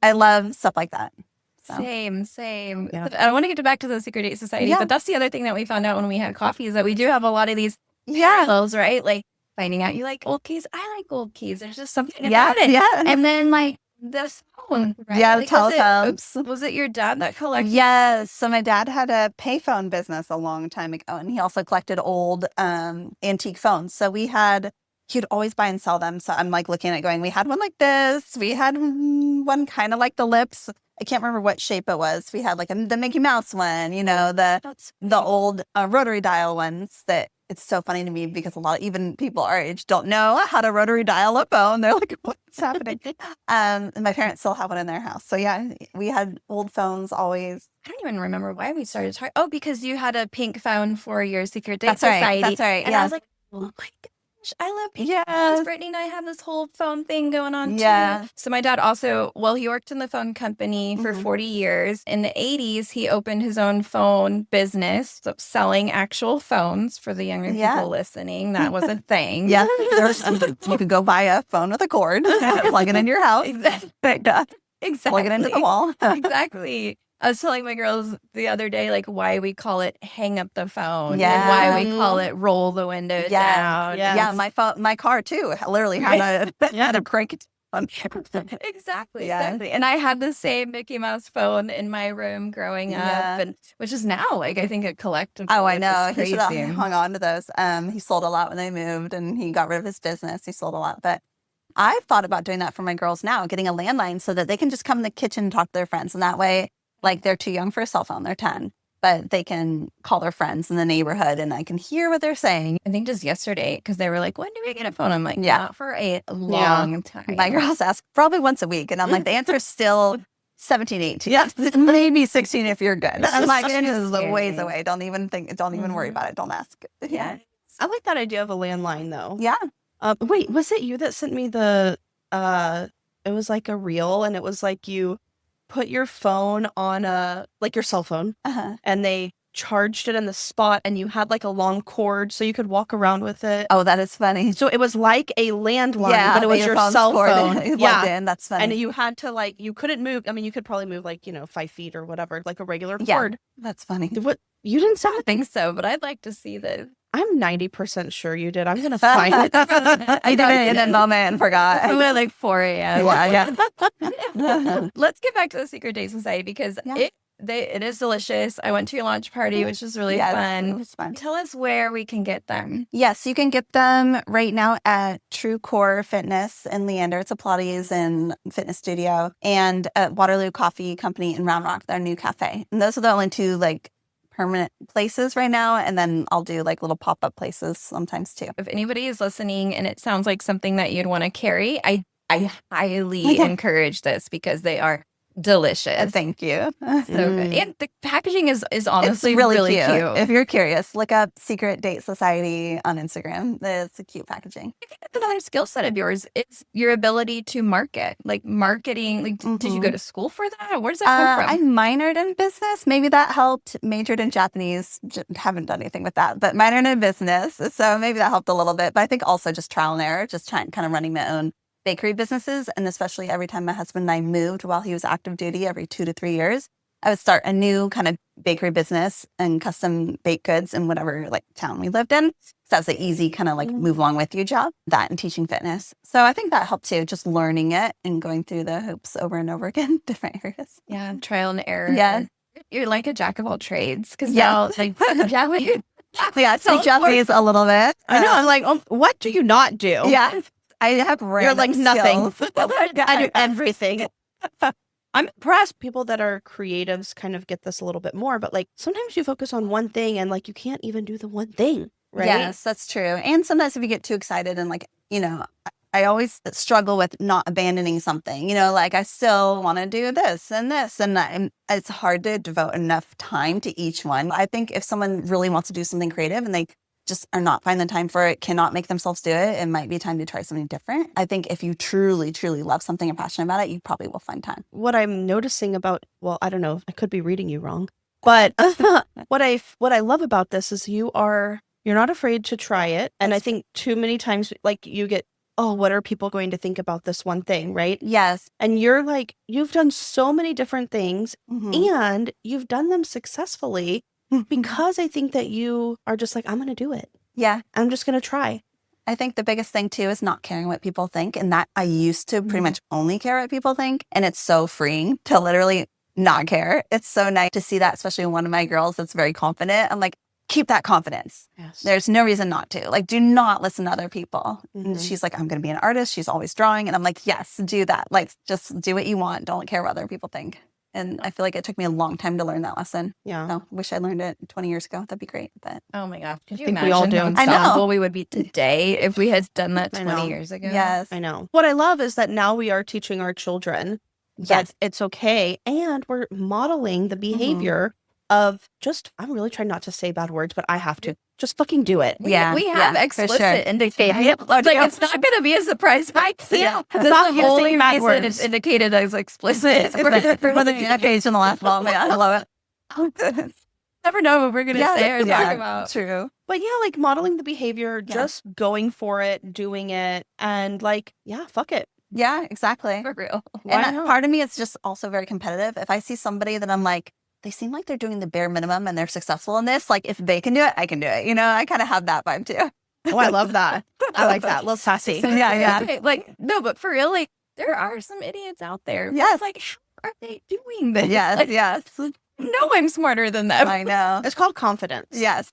I love stuff like that. So. Same. Yeah. I want to get back to the Secret Date Society, but that's the other thing that we found out when we had coffee is that we do have a lot of these parallels, right? Like finding out you like old keys. I like old keys. There's just something about it. Yeah. And then like this phone, right? Yeah, the telephones. Was it your dad that collected? Yes. So my dad had a payphone business a long time ago, and he also collected old antique phones. So he'd always buy and sell them. So I'm like looking at it going, we had one like this. We had one kind of like the lips. I can't remember what shape it was. We had like the Mickey Mouse one, the old rotary dial ones that it's so funny to me because a lot of even people our age don't know how to rotary dial a phone. They're like, what's happening? And my parents still have one in their house. So yeah, we had old phones always. I don't even remember why we started talking. Oh, because you had a pink phone for your Secret Date Society. That's right. And I was like, oh my God. I love pink phones. Brittany and I have this whole phone thing going on too. So my dad also, he worked in the phone company for 40 years. In the 80s, he opened his own phone business, so selling actual phones for the younger people listening. That was a thing. You could go buy a phone with a cord, plug it in your house. Exactly. Plug it into the wall. Exactly. I was telling my girls the other day, like, why we call it hang up the phone and why we call it roll the window down. Yeah, my car, too, literally had a crank it down. Exactly. And I had the same Mickey Mouse phone in my room growing up, and which is now, like, I think a collectible. Oh, I know. He should have hung on to those. He sold a lot when they moved, and he got rid of his business. He sold a lot, but I've thought about doing that for my girls now, getting a landline so that they can just come in the kitchen and talk to their friends, and that way, like, they're too young for a cell phone. They're 10, but they can call their friends in the neighborhood and I can hear what they're saying. I think just yesterday, because they were like, when do we get a phone? I'm like, not for a long time. My girls ask probably once a week. And I'm like, the answer is still 17, 18. Yeah, maybe 16 if you're good. I'm like, this is a ways away. Don't even worry about it. Don't ask. Yeah. I like that idea of a landline though. Yeah. Wait, was it you that sent me the it was like a reel, and it was like you put your phone on your cell phone, Uh-huh. and they charged it in the spot, and you had like a long cord so you could walk around with it. Oh, that is funny. So it was like a landline, Yeah, but it was your phone's cell cord phone. plugged Yeah. in. That's funny. And you had to you couldn't move. I mean, you could probably move 5 feet or whatever, like a regular Yeah. cord. That's funny. What, you didn't send I it? think so, but I'd like to see this. I'm 90% sure you did. I'm going to find it. I did it in a moment and forgot. Probably like 4 a.m. Yeah. Let's get back to the Secret Date Society because Yeah. it is delicious. I went to your launch party, which was really Yes, fun. it was fun. Tell us where we can get them. Yes, you can get them right now at True Core Fitness in Leander. It's a Pilates and fitness studio, and at Waterloo Coffee Company in Round Rock, their new cafe. And those are the only two permanent places right now. And then I'll do little pop-up places sometimes too. If anybody is listening and it sounds like something that you'd want to carry, I highly encourage this because they are delicious. Thank you. So good. And the packaging is honestly It's really cute. If you're curious, look up Secret Date Society on Instagram. It's a cute packaging. Another skill set of yours, it's your ability to market, like marketing. Did you go to school for that? Where does that come I from? minored in business. Maybe that helped. Majored in Japanese. Haven't done anything with that, but minored in business. So maybe that helped a little bit. But I think also just trial and error, just kind of running my own bakery businesses. And especially every time my husband and I moved while he was active duty every 2 to 3 years, I would start a new kind of bakery business and custom baked goods in whatever town we lived in. So that's an easy kind of move along with you job, that and teaching fitness. So I think that helped too, just learning it and going through the hoops over and over again, different areas. Yeah, trial and error. Yeah. You're like a jack of all trades because Yeah. Yeah, speak Japanese a little bit. I know. I'm like, what do you not do? Yeah. I have You're like random nothing. skills. I do everything. I'm impressed. People that are creatives kind of get this a little bit more, but sometimes you focus on one thing and you can't even do the one thing, right? Yes, that's true. And sometimes if you get too excited and I always struggle with not abandoning something, I still want to do this and this, and it's hard to devote enough time to each one. I think if someone really wants to do something creative and they just are not finding the time for it, cannot make themselves do it, it might be time to try something different. I think if you truly, truly love something and passionate about it, you probably will find time. What I'm noticing about, well, I don't know, I could be reading you wrong, but what I love about this is you're not afraid to try it. And I think too many times, you get, oh, what are people going to think about this one thing, right? Yes. And you're you've done so many different things Mhm. and you've done them successfully because I think that you are just I'm going to do it. Yeah. I'm just going to try. I think the biggest thing too is not caring what people think. And that I used to pretty much only care what people think. And it's so freeing to literally not care. It's so nice to see that, especially in one of my girls that's very confident. I'm like, keep that confidence. Yes. There's no reason not to. Do not listen to other people. And she's like, I'm going to be an artist. She's always drawing. And I'm like, yes, do that. Just do what you want. Don't care what other people think. And I feel like it took me a long time to learn that lesson. Yeah. So wish I learned it 20 years ago. That'd be great. But Oh my gosh. Could you think we all imagine do. how I know. unstoppable we would be today if we had done that I 20 know. years ago? yes. I know. What I love is that now we are teaching our children that Yes. it's okay. And we're modeling the behavior of just, I'm really trying not to say bad words, but I have to. Just fucking do it. We Yeah, have yeah, for explicit sure. indicated. It's not going to be a surprise. Yeah. That's not the only using bad reason words. it's indicated as explicit. For the occasional laugh moment. I love it. Never know what we're going to say or talk about. True. But yeah, modeling the behavior, just going for it, doing it, and fuck it. Yeah, exactly. For real. Why And not? part of me is just also very competitive. If I see somebody that I'm like, they seem like they're doing the bare minimum and they're successful in this, if they can do it, I can do it. I kind of have that vibe too. Oh, I love that. I like that. A little sassy. Yeah. Okay, no, but for real, there are some idiots out there. Yes. How are they doing this? Yes, yes. No, I'm smarter than them. I know. It's called confidence. Yes.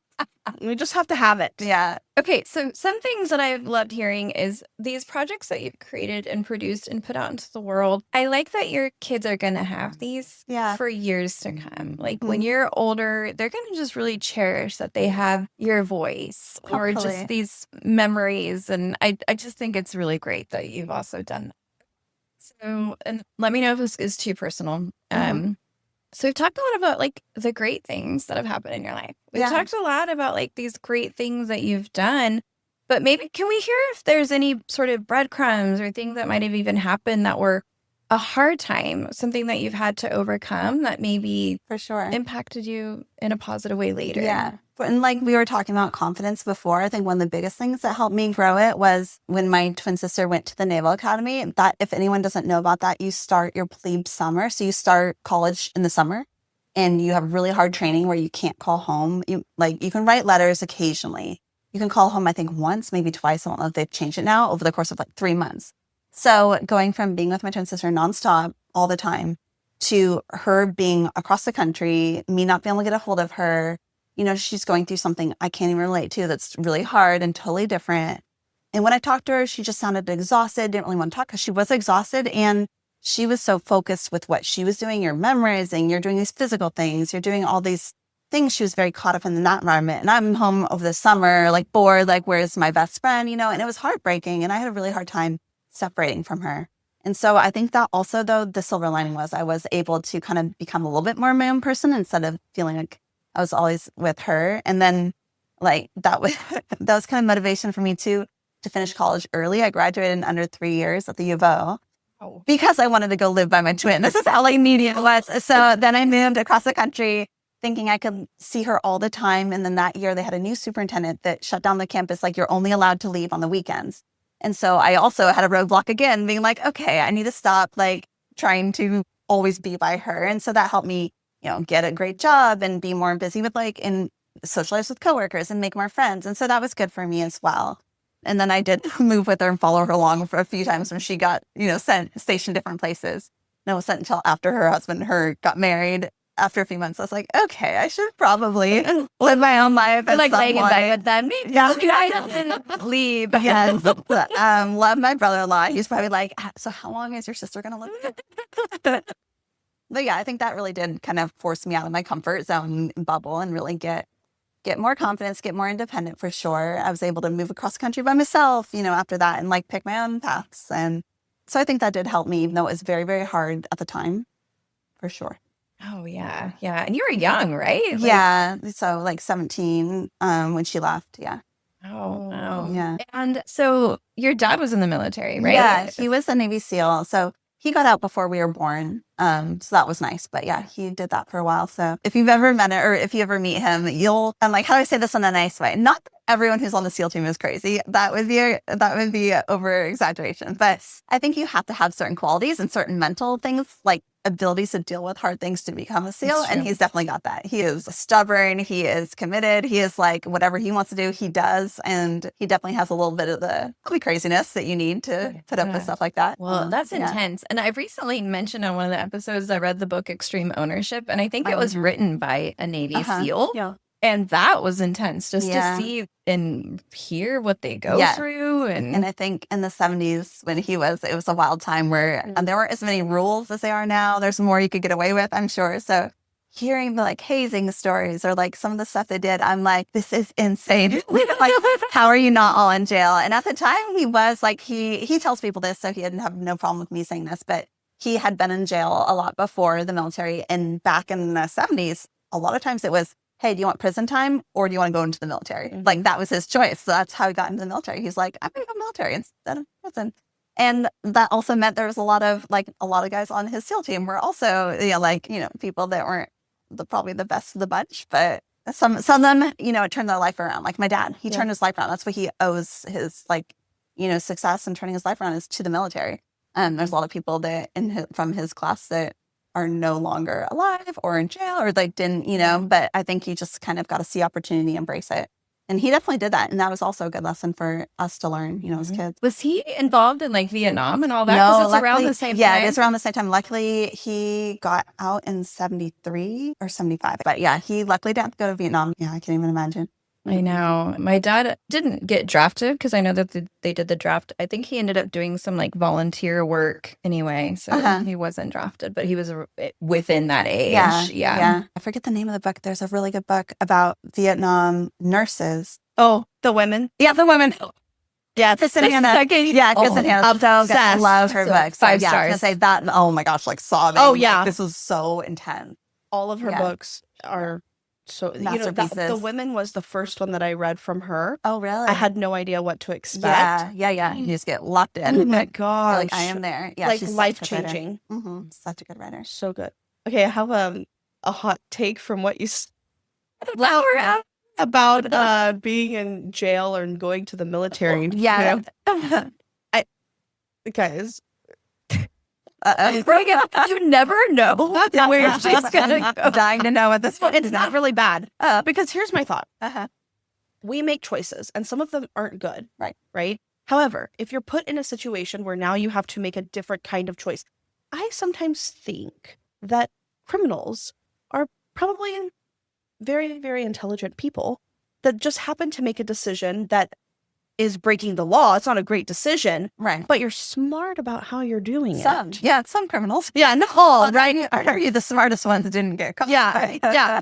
We just have to have it. Yeah. Okay, so some things that I've loved hearing is these projects that you've created and produced and put out into the world. I like that your kids are going to have these Yeah. for years to come. When you're older, they're going to just really cherish that they have your voice or Hopefully. just these memories. And I just think it's really great that you've also done that. So, and let me know if this is too personal. So we've talked a lot about like the great things that have happened in your life. We've talked a lot about like these great things that you've done, but maybe can we hear if there's any sort of breadcrumbs or things that might have even happened that were a hard time, something that you've had to overcome that maybe For sure. impacted you in a positive way later? Yeah. And like we were talking about confidence before, I think one of the biggest things that helped me grow it was when my twin sister went to the Naval Academy. That, if anyone doesn't know about that, you start your plebe summer. So you start college in the summer and you have really hard training where you can't call home. You can write letters occasionally. You can call home, I think, once, maybe twice. I don't know if they've changed it now, over the course of like 3 months. So going from being with my twin sister nonstop all the time to her being across the country, me not being able to get a hold of her, she's going through something I can't even relate to that's really hard and totally different. And when I talked to her, she just sounded exhausted, didn't really want to talk because she was exhausted. And she was so focused with what she was doing. You're memorizing, you're doing these physical things, you're doing all these things. She was very caught up in that environment. And I'm home over the summer, like bored, like where's my best friend, and it was heartbreaking. And I had a really hard time separating from her. And so I think that also, though, the silver lining was I was able to kind of become a little bit more my own person instead of feeling like I was always with her. And then like that was kind of motivation for me too, to finish college early. I graduated in under 3 years at the U of O because I wanted to go live by my twin. This is how like needy it was. So then I moved across the country thinking I could see her all the time. And then that year they had a new superintendent that shut down the campus. Like, you're only allowed to leave on the weekends. And so I also had a roadblock again, being like, okay, I need to stop like trying to always be by her. And so that helped me, get a great job and be more busy with and socialize with coworkers and make more friends. And so that was good for me as well. And then I did move with her and follow her along for a few times when she got, stationed different places. And it wasn't until after her husband, got married. After a few months, I was like, okay, I should probably live my own life. Like laying in bed with them. Yeah, leave. Yes. Love my brother-in-law. He's probably like, so how long is your sister going to live? But yeah, I think that really did kind of force me out of my comfort zone bubble and really get more confidence, get more independent for sure. I was able to move across the country by myself, after that, and like pick my own paths. And so I think that did help me, even though it was very, very hard at the time, for sure. Oh, yeah. Yeah. And you were young, right? Yeah. So like 17 when she left. Yeah. Oh, wow. Yeah. And so your dad was in the military, right? Yeah. He was a Navy SEAL. So he got out before we were born. So that was nice. But yeah, he did that for a while. So if you've ever met it or if you ever meet him, I'm like, how do I say this in a nice way? Not that everyone who's on the SEAL team is crazy. That would be over exaggeration. But I think you have to have certain qualities and certain mental things, like abilities to deal with hard things to become a SEAL. And he's definitely got that. He is stubborn. He is committed. He is like, whatever he wants to do, he does. And he definitely has a little bit of the craziness that you need to put up with stuff like that. Well, that's intense. And I've recently mentioned on one of the episodes, I read the book Extreme Ownership, and I think it was written by a Navy SEAL. Yeah. And that was intense just to see and hear what they go through. And I think in the 70s when it was a wild time where there weren't as many rules as there are now. There's more you could get away with, I'm sure. So hearing the like hazing stories or like some of the stuff they did, I'm like, this is insane. Like, how are you not all in jail? And at the time he was like, he tells people this, so he didn't have no problem with me saying this, but he had been in jail a lot before the military. And back in the 70s, a lot of times it was, hey, do you want prison time or do you want to go into the military? Like, that was his choice. So that's how he got into the military. He's like, I'm going to go military instead of prison. And that also meant there was a lot of guys on his SEAL team were also, people that weren't probably the best of the bunch, but some of them, it turned their life around. Like my dad, he turned his life around. That's what he owes his success in turning his life around is to the military. There's a lot of people that from his class that are no longer alive or in jail or like didn't, but I think you just kind of got to see opportunity, embrace it. And he definitely did that. And that was also a good lesson for us to learn, as kids. Was he involved in like Vietnam and all that? No, it's around the same time. Yeah, it's around the same time. Luckily, he got out in 73 or 75. But yeah, he luckily didn't go to Vietnam. Yeah, I can't even imagine. I know. My dad didn't get drafted because I know that they did the draft. I think he ended up doing some like volunteer work anyway. So he wasn't drafted, but he was within that age. Yeah. I forget the name of the book. There's a really good book about Vietnam nurses. Oh, the women? Yeah, the women. Yeah, Kristen Hannah. Yeah, Kristen Hannah. Obsessed. Love her books. 5 stars. I was gonna say that. Oh my gosh, like sobbing. Oh, yeah. Like, this was so intense. all of her Yeah. books are so, the Masterpieces. Women was the first one that I read from her. Oh, really? I had no idea what to expect. Yeah. You just get locked in. Oh my You're gosh. like, I am there. Yeah, like she's life such a good writer. changing. Such a good writer. So good. Okay, I have a hot take from what you Flower out. about being in jail or going to the military. Yeah. Guys, You never know where she's gonna go. Dying to know at this point. it's not really bad. Because here's my thought. Uh-huh. We make choices and some of them aren't good. Right. However, if you're put in a situation where now you have to make a different kind of choice, I sometimes think that criminals are probably very, very intelligent people that just happen to make a decision that is breaking the law. It's not a great decision, Right. but you're smart about how you're doing Some. it. Yeah, some criminals. Yeah, not all, right? Are you the smartest ones that didn't get caught? Yeah, yeah.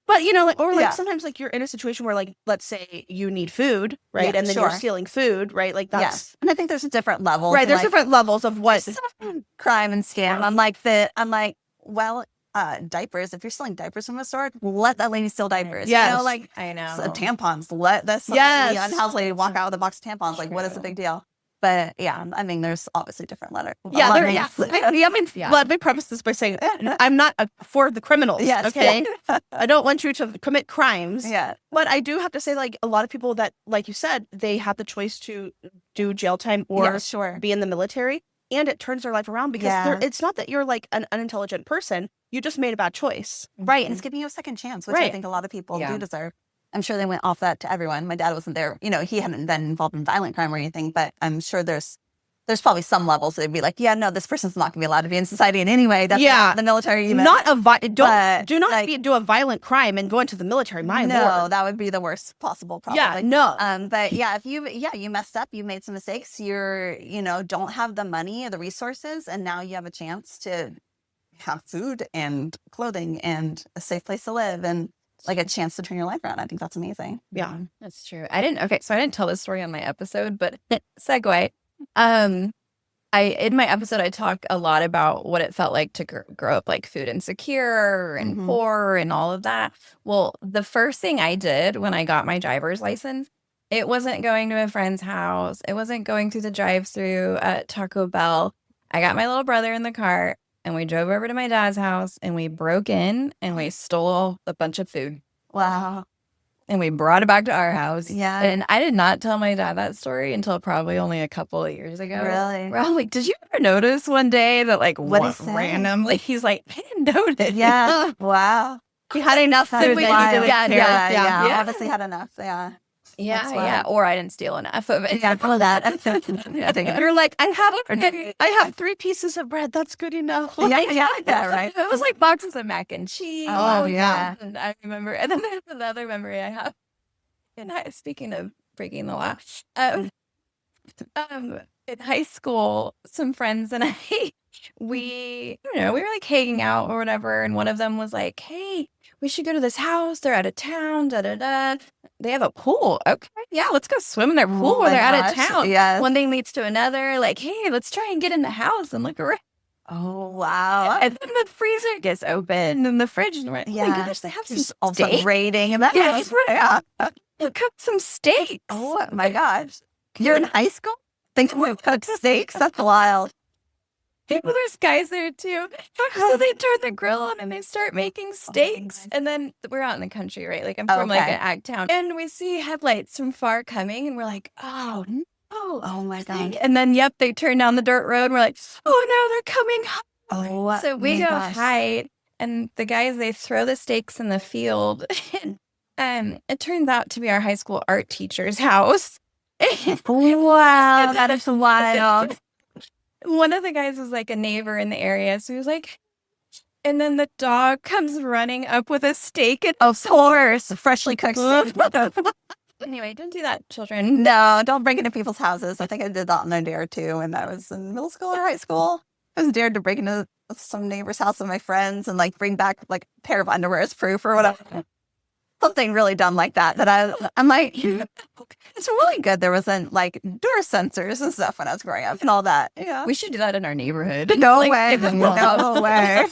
But Yeah. sometimes you're in a situation where let's say you need food, right? Yeah, And then sure. you're stealing food, right? Like that's Yes. And I think there's different levels. right. There's like, different levels of what. crime and scam. Diapers. If you're stealing diapers from a store, let that lady steal diapers. Yes. I know. Tampons. Let this Yes. unhoused lady walk out with a box of tampons. Like, what is the big deal? But yeah, I mean, there's obviously different Yeah, let me preface this by saying I'm not for the criminals. Yes. Okay. I don't want you to commit crimes. Yeah. But I do have to say, a lot of people that, like you said, they have the choice to do jail time or Yeah, sure. be in the military, and it turns their life around because Yeah. it's not that you're an unintelligent person. You just made a bad choice. Right. And it's giving you a second chance, which I Right. think a lot of people Yeah. do deserve. I'm sure they went off that to everyone. My dad wasn't there. He hadn't been involved in violent crime or anything, but I'm sure there's probably some levels that they'd be like, yeah, no, this person's not going to be allowed to be in society in any way. That's Yeah. not the military even. Do not do a violent crime and go into the military. My lord. That would be the worst possible, probably. Yeah, no. But yeah, if you messed up, you made some mistakes, don't have the money or the resources, and now you have a chance to have food and clothing and a safe place to live and a chance to turn your life around. I think that's amazing. Yeah. That's true. I didn't tell this story on my episode, but segue. In my episode, I talk a lot about what it felt like to grow up food insecure and Mhm. poor and all of that. Well, the first thing I did when I got my driver's license, it wasn't going to a friend's house. It wasn't going through the drive-through at Taco Bell. I got my little brother in the car and we drove over to my dad's house and we broke in and we stole a bunch of food. Wow. And we brought it back to our house. Yeah. And I did not tell my dad that story until probably only a couple of years ago. Really? We're all like, did you ever notice one day that What'd he say? randomly he's like, I didn't notice. Yeah. Wow. He had enough That's food that wild. he didn't care. Yeah. Yeah. Obviously had enough. Yeah. Yeah, That's yeah. wild. Or I didn't steal enough of it. Yeah. All of that. You're like, I have 3 pieces of bread. That's good enough. Yeah. Right. It was like boxes of mac and cheese. Oh, yeah. And I remember, and then there's another memory I have. And speaking of breaking the law, in high school, some friends and I, we were hanging out or whatever. And one of them was like, hey, we should go to this house. They're out of town. Da, da, da. They have a pool. Okay. Yeah. Let's go swim in their pool Oh when my they're out of gosh. town. Yes. One thing leads to another. Like, hey, let's try and get in the house and look around. Oh, wow. And then the freezer gets open and the fridge. And we're like, oh Yeah. my gosh, they have some Just all steak. rating and that. Yeah. Cook some steaks. Oh my gosh. You're in high school? Think we cook steaks? That's wild. Well, there's guys there too. So they turn the grill on and they start making steaks. my And then we're out in the country, right? Like I'm from an ag town. And we see headlights from far coming and we're like, oh no. Oh my God. And then, yep, they turn down the dirt road and we're like, oh no, they're coming. Oh, So we my go gosh. hide. And the guys, they throw the steaks in the field. And it turns out to be our high school art teacher's house. Wow, that is wild. One of the guys was like a neighbor in the area. So he was like, and then the dog comes running up with a steak. And Of course, freshly cooked steak. anyway, don't do that, children. No, don't break into people's houses. I think I did that on a dare too when I was in middle school or high school. I was dared to break into some neighbor's house with my friends and bring back a pair of underwear as proof or whatever. something really dumb like that. I'm like, it's really good. There wasn't like door sensors and stuff when I was growing up and all that. Yeah. We should do that in our neighborhood. No Like, way. give them No laws. way.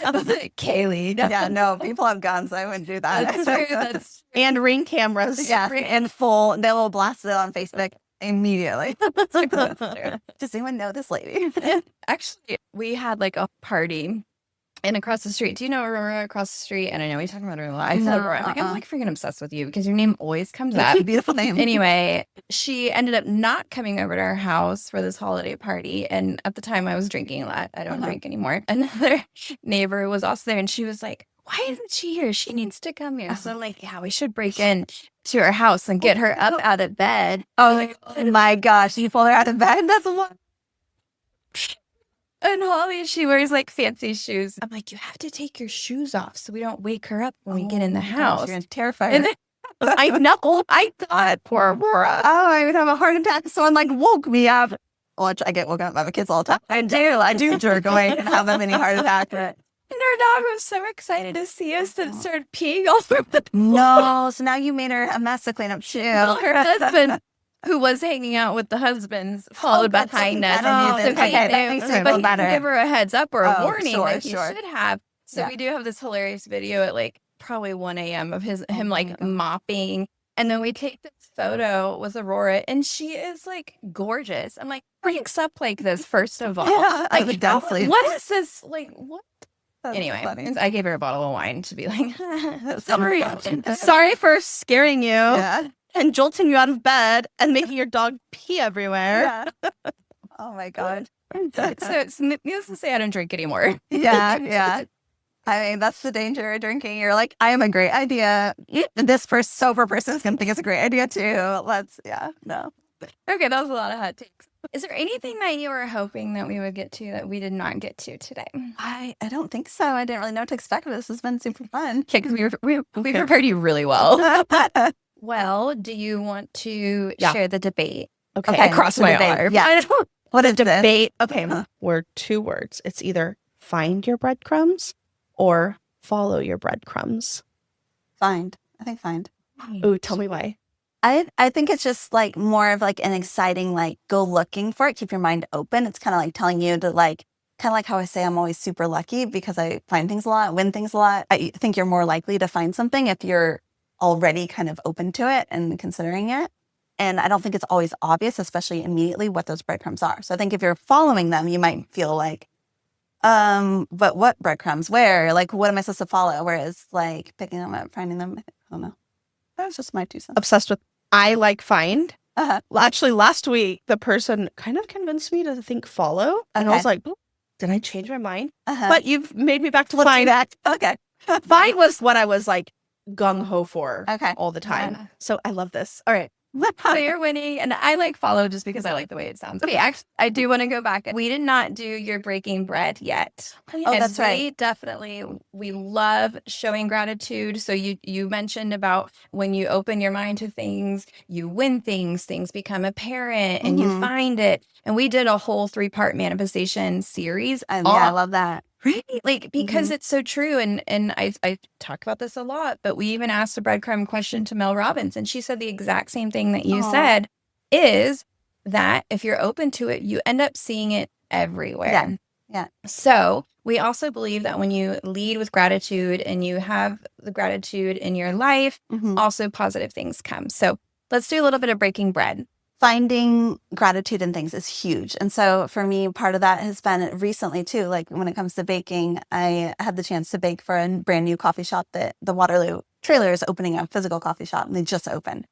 Kaylee. Yeah, no, people have guns. I wouldn't do that. That's true. That's And Ring cameras. yeah, in full. They will blast it on Facebook immediately. true. Does anyone know this lady? Actually, we had like a party and across the street. Do you know Aurora across the street? And I know we talk about her a lot. I said Aurora. I'm like freaking obsessed with you because your name always comes up. Beautiful name. Anyway, she ended up not coming over to our house for this holiday party. And at the time I was drinking a lot. I don't drink anymore. Another neighbor was also there and she was like, why isn't she here? She needs to come here. So I'm like, yeah, we should break in to her house and get her up out of bed. Oh my gosh, you pulled her out of bed? That's a lot. And Holly, she wears like fancy shoes. I'm like, you have to take your shoes off so we don't wake her up when we get in the house. You're going to terrify her. And then I know. I thought, poor Aurora. Oh, I would have a heart attack if someone like woke me up. Which I get woken up by my kids all the time. I do jerk away and have a mini heart attack. But And her dog was so excited to see us and started peeing all over the no, so now you made her a mess to clean up too. Her husband, who was hanging out with the husbands, followed that's behind okay. us. Oh, So okay, he that knew, makes me but feel he better. didn't give her a heads up or a Oh, warning sure, like he sure. should have. So Yeah. we do have this hilarious video at like probably 1 a.m. of him like mopping. And then we take this photo with Aurora and she is like gorgeous. I'm like, freaks up like this, first of all. Yeah, I Like, would definitely. what is this? Like, what? That's Anyway, funny. I gave her a bottle of wine to be like, Sorry. Sorry for scaring you Yeah. and jolting you out of bed and making your dog pee everywhere. Yeah. Oh my God. so it's needless to say, I don't drink anymore. Yeah, yeah. I mean, that's the danger of drinking. You're like, I am a great idea. This sober person is going to think it's a great idea too. No. Okay, that was a lot of hot takes. Is there anything that you were hoping that we would get to that we did not get to today? I don't think so. I didn't really know what to expect. This has been super fun. Okay, because we prepared you really well. Well, do you want to share the debate? Okay. I crossed the my debate. arm. Yeah. What is this? Debate. Okay. We're 2 words. It's either find your breadcrumbs or follow your breadcrumbs. Find. I think find. Ooh, tell me why. I think it's just like more of like an exciting, like go looking for it. Keep your mind open. It's kind of like telling you to like, kind of like how I say I'm always super lucky because I find things a lot, win things a lot. I think you're more likely to find something if you're already kind of open to it and considering it. And I don't think it's always obvious, especially immediately, what those breadcrumbs are. So I think if you're following them, you might feel like, but what breadcrumbs? Where? Like, what am I supposed to follow? Whereas like picking them up, finding them, I don't know. That was just my 2 cents. Obsessed with I like find. Uh-huh. Well, actually, last week, the person kind of convinced me to think follow. And I was like, did I change my mind? Uh-huh. But you've made me back to Let's do find. that. Okay. Find was what I was like gung-ho for Okay. all the time. Yeah. So I love this. All right. So you're winning, and I like follow just because I like the way it sounds. Okay, actually, I do want to go back. We did not do your breaking bread yet. Oh, And that's right. We love showing gratitude. So you mentioned about when you open your mind to things, you win things become apparent, and you Mhm. find it. And we did a whole 3-part manifestation series. Yeah, I love that. Right? Like, because it's so true. And I talk about this a lot, but we even asked a breadcrumb question to Mel Robbins, and she said the exact same thing that you Aw. said, is that if you're open to it, you end up seeing it everywhere. Yeah. Yeah. So we also believe that when you lead with gratitude and you have the gratitude in your life, Mhm. also positive things come. So let's do a little bit of breaking bread. Finding gratitude in things is huge. And so for me, part of that has been recently too, like when it comes to baking, I had the chance to bake for a brand new coffee shop that the Waterloo trailer is opening, a physical coffee shop, and they just opened.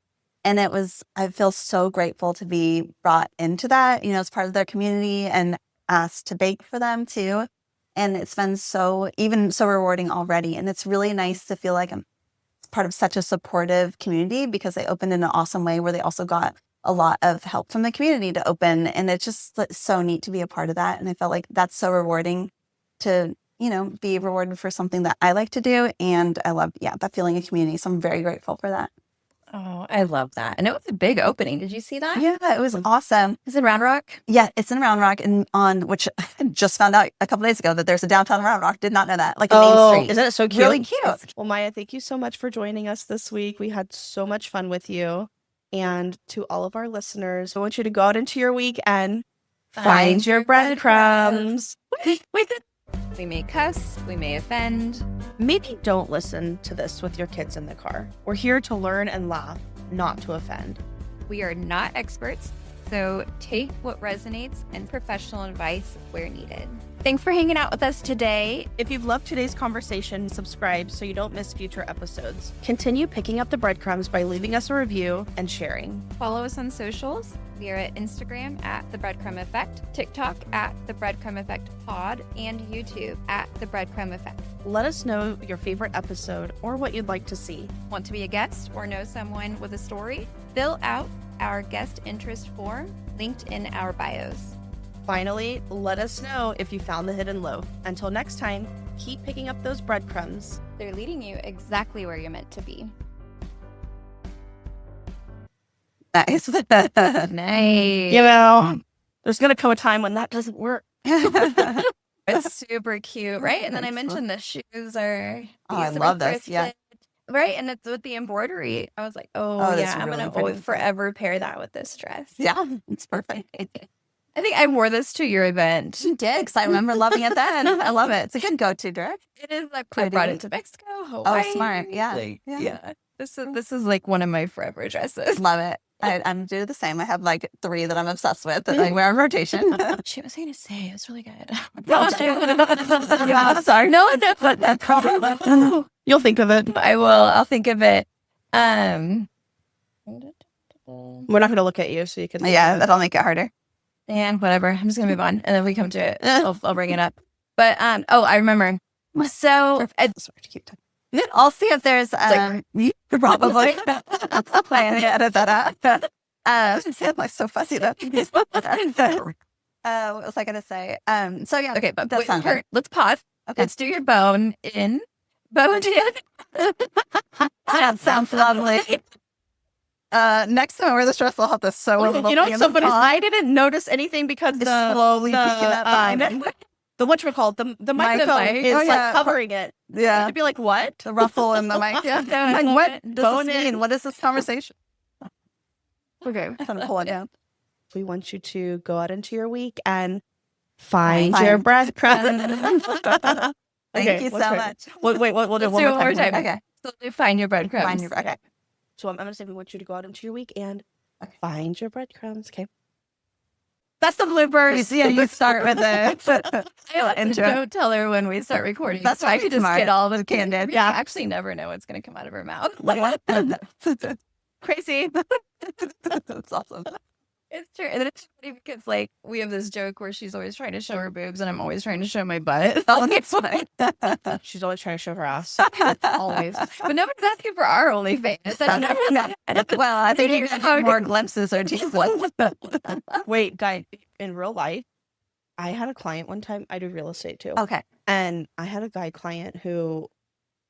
And I feel so grateful to be brought into that, as part of their community and asked to bake for them too. And it's been so rewarding already. And it's really nice to feel like I'm part of such a supportive community because they opened in an awesome way where they also got a lot of help from the community to open. And it's just so neat to be a part of that. And I felt like that's so rewarding to, be rewarded for something that I like to do. And I love, that feeling of community. So I'm very grateful for that. Oh, I love that. And it was a big opening. Did you see that? Yeah, it was awesome. Is it Round Rock? Yeah, it's in Round Rock, and on which I just found out a couple days ago that there's a downtown Round Rock. Did not know that. Like a main street. Isn't it so cute? Really cute. Well, Maiah, thank you so much for joining us this week. We had so much fun with you. And to all of our listeners, I want you to go out into your week and find your breadcrumbs. We may cuss, we may offend. Maybe don't listen to this with your kids in the car. We're here to learn and laugh, not to offend. We are not experts, so take what resonates and professional advice where needed. Thanks for hanging out with us today. If you've loved today's conversation, subscribe so you don't miss future episodes. Continue picking up the breadcrumbs by leaving us a review and sharing. Follow us on socials. We are at Instagram at The Breadcrumb Effect, TikTok at The Breadcrumb Effect Pod, and YouTube at The Breadcrumb Effect. Let us know your favorite episode or what you'd like to see. Want to be a guest or know someone with a story? Fill out our guest interest form linked in our bios. Finally, let us know if you found the hidden loaf. Until next time, keep picking up those breadcrumbs. They're leading you exactly where you're meant to be. Nice. Nice. You know, there's going to come a time when that doesn't work. It's super cute, right? And then I Thanks. mentioned the shoes are. Oh, I these are love this, yeah. thrifted, Right, and it's with the embroidery. I was like, Oh, oh, that's yeah, I'm really gonna pretty. forever pair that with this dress. Yeah, it's perfect. I think I wore this to your event. She did, because I remember loving it then. I love it. It's a good go-to dress. It is. I Pretty. brought it to Mexico, Hawaii. Oh, smart. Yeah. Like, Yeah. yeah. This is like one of my forever dresses. Love it. I'm do the same. I have like 3 that I'm obsessed with that I wear on rotation. She was going to say it was really good. Yeah, sorry. No, no. You'll think of it. I will. I'll think of it. We're not going to look at you so you can. Yeah, that'll make it harder. And whatever. I'm just gonna move on, and then we come to it. I'll bring it up. But I remember. So Sorry to keep talking. I'll see if there's you probably plan to edit that out. I'm like so fussy though. What was I gonna say? So yeah, okay, but that sounds good. let's pause. Okay. Let's do your bone in. That sounds lovely. Next time I wear this dress, I'll have to sew. You know what's so funny? I didn't notice anything because It's slowly peeking up behind it. the whatchamacallit, the microphone mic. is Oh, yeah. like covering it. Yeah, I'd be like, what? the ruffle in the mic. Yeah, like, what does Bone this in. mean? What is this conversation? Okay. I'm gonna pull it down. We want you to go out into your week and find Find- your breadcrumbs. Thank you let's so try. much. We'll do Let's one do more it one more time. time. Okay. So they find your breadcrumbs. Find your bread. So I'm going to say we want you to go out into your week and Okay. find your breadcrumbs. Okay. That's the bloopers. Yeah, you start with the intro. Don't tell her when we start recording. That's so I right, could just smart. get all the candid. Yeah. I actually never know what's going to come out of her mouth. Crazy. That's awesome. It's true. And then it's funny because, like, we have this joke where she's always trying to show her boobs and I'm always trying to show my butt. Oh, that's fine. She's always trying to show her ass. Always. But nobody's asking for our OnlyFans. Well, I think you have more glimpses or teasers. Wait, guy, in real life, I had a client one time. I do real estate too. Okay. And I had a guy client who,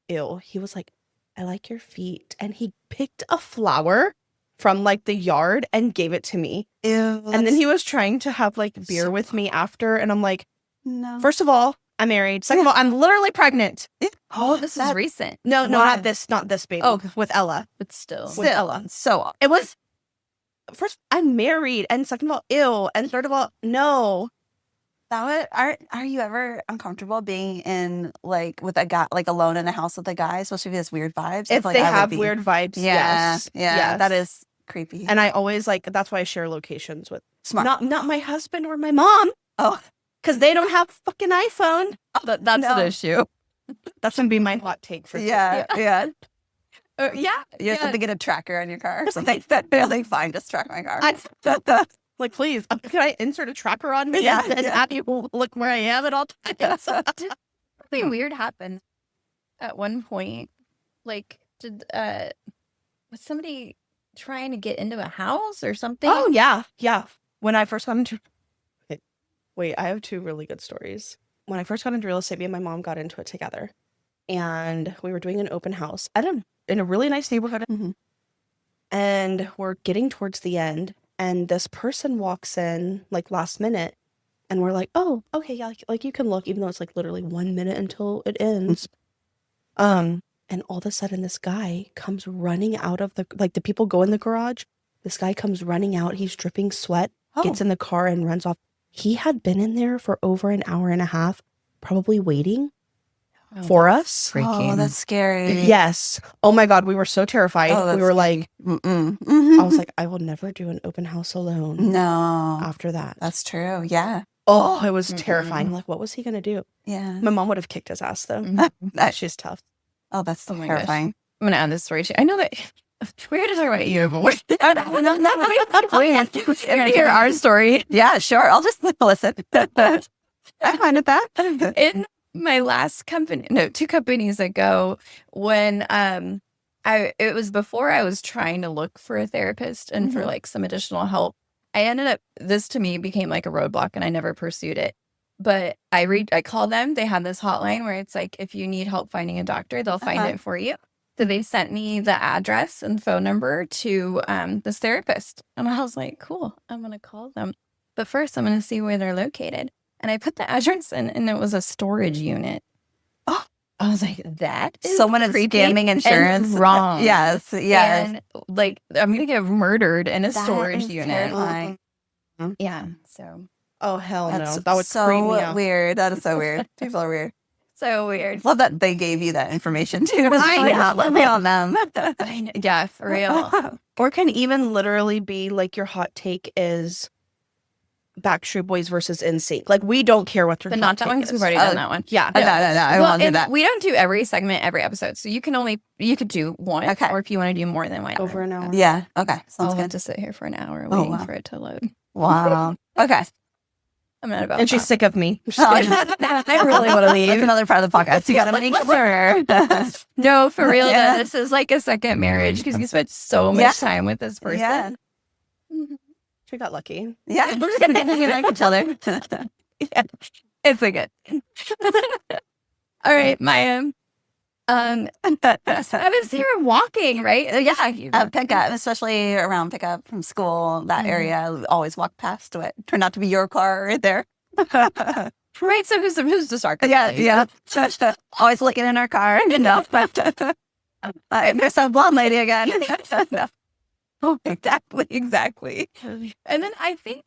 he was like, I like your feet. And he picked a flower from like the yard and gave it to me. Ew. And then he was trying to have like beer with me after. And I'm like, No. first of all, I'm married. Second of all, I'm literally pregnant. Oh, this is recent. No, Why? not this baby. Oh. With Ella. But still. With Ella. So It was, first, I'm married. And second of all, ew. And third of all, no. are you ever uncomfortable being in like with a guy, like alone in a house with a guy, especially if he has weird vibes? I If feel like they I would have be. weird vibes, Yeah, yes. yeah, yes. that is creepy. And I always like, that's why I share locations with Smart. not my husband or my mom. Oh. Because they don't have fucking iPhone. That's No. an issue. That's gonna be my hot take for Yeah, yeah. Yeah. You have to get a tracker on your car or something. Like, fine, just track my car. Like, please, can I insert a tracker on me? Yeah, and yeah. have you look where I am at all times? Something weird happened at one point. Like, was somebody trying to get into a house or something? Oh yeah. When I first got into, wait, I have 2 really good stories. When I first got into real estate, me and my mom got into it together, and we were doing an open house in a really nice neighborhood. Mhm. And we're getting towards the end, and this person walks in like last minute, and we're like, oh, okay, yeah, like you can look, even though it's like literally 1 minute until it ends. And all of a sudden this guy comes running out of the people go in the garage. This guy comes running out. He's dripping sweat, gets in the car and runs off. He had been in there for over an hour and a half, probably waiting for us. Oh, that's scary. Yes. Oh my God. We were so terrified. Oh, we were like, Mm-mm. I was like, I will never do an open house alone No, after that. that's true. Yeah. Oh, it was terrifying. Like, what was he going to do? Yeah. My mom would have kicked his ass though. She's tough. Oh, that's my terrifying. gosh. I'm gonna add this story too. I know that we're gonna talk about you, but we're gonna hear our story. Yeah, sure. I'll just listen. I find it that. In my last company, no, 2 companies ago, when it was before I was trying to look for a therapist and for like some additional help. I ended up, this to me became like a roadblock and I never pursued it. But I called them. They had this hotline where it's like, if you need help finding a doctor, they'll find it for you. So they sent me the address and phone number to this therapist. And I was like, cool, I'm going to call them. But first, I'm going to see where they're located. And I put the address in, and it was a storage unit. Oh, I was like, that is someone is scamming insurance. Wrong. Yes. And like, I'm going to get murdered in a storage unit. Terrifying. Yeah. So. Oh, hell That's no. That would so creep me out. weird. That is so weird. People are weird. So weird. Love that they gave you that information too. Let me on them. Yeah, for real. Or can even literally be like your hot take is Backstreet Boys versus NSYNC. Like, we don't care what their But hot not that take one because is. we've already done that one. Yeah. No. I Well, won't do and that. we don't do every segment, every episode. So you could do one. Okay. Or if you want to do more than one. Over an hour. Yeah. Okay. I'll Sounds have good. to sit here for an hour Oh, waiting wow. for it to load. Wow. Okay. I'm not about And she's that. sick of me. I really want to leave. That's another part of the podcast. You got to make sure. No, for real. Yeah. Though, this is like a second marriage because you spent so much time with this person. Yeah. She got lucky. Yeah. I can tell there. Yeah. It's a good. All right, Maiah. I was here walking, right? Yeah, pickup, especially around pickup from school, that area. I always walk past it. Turned out to be your car right there. Right. So who's the star? Yeah. Always looking in our car. No. There's some blonde lady again. No. Exactly. And then I think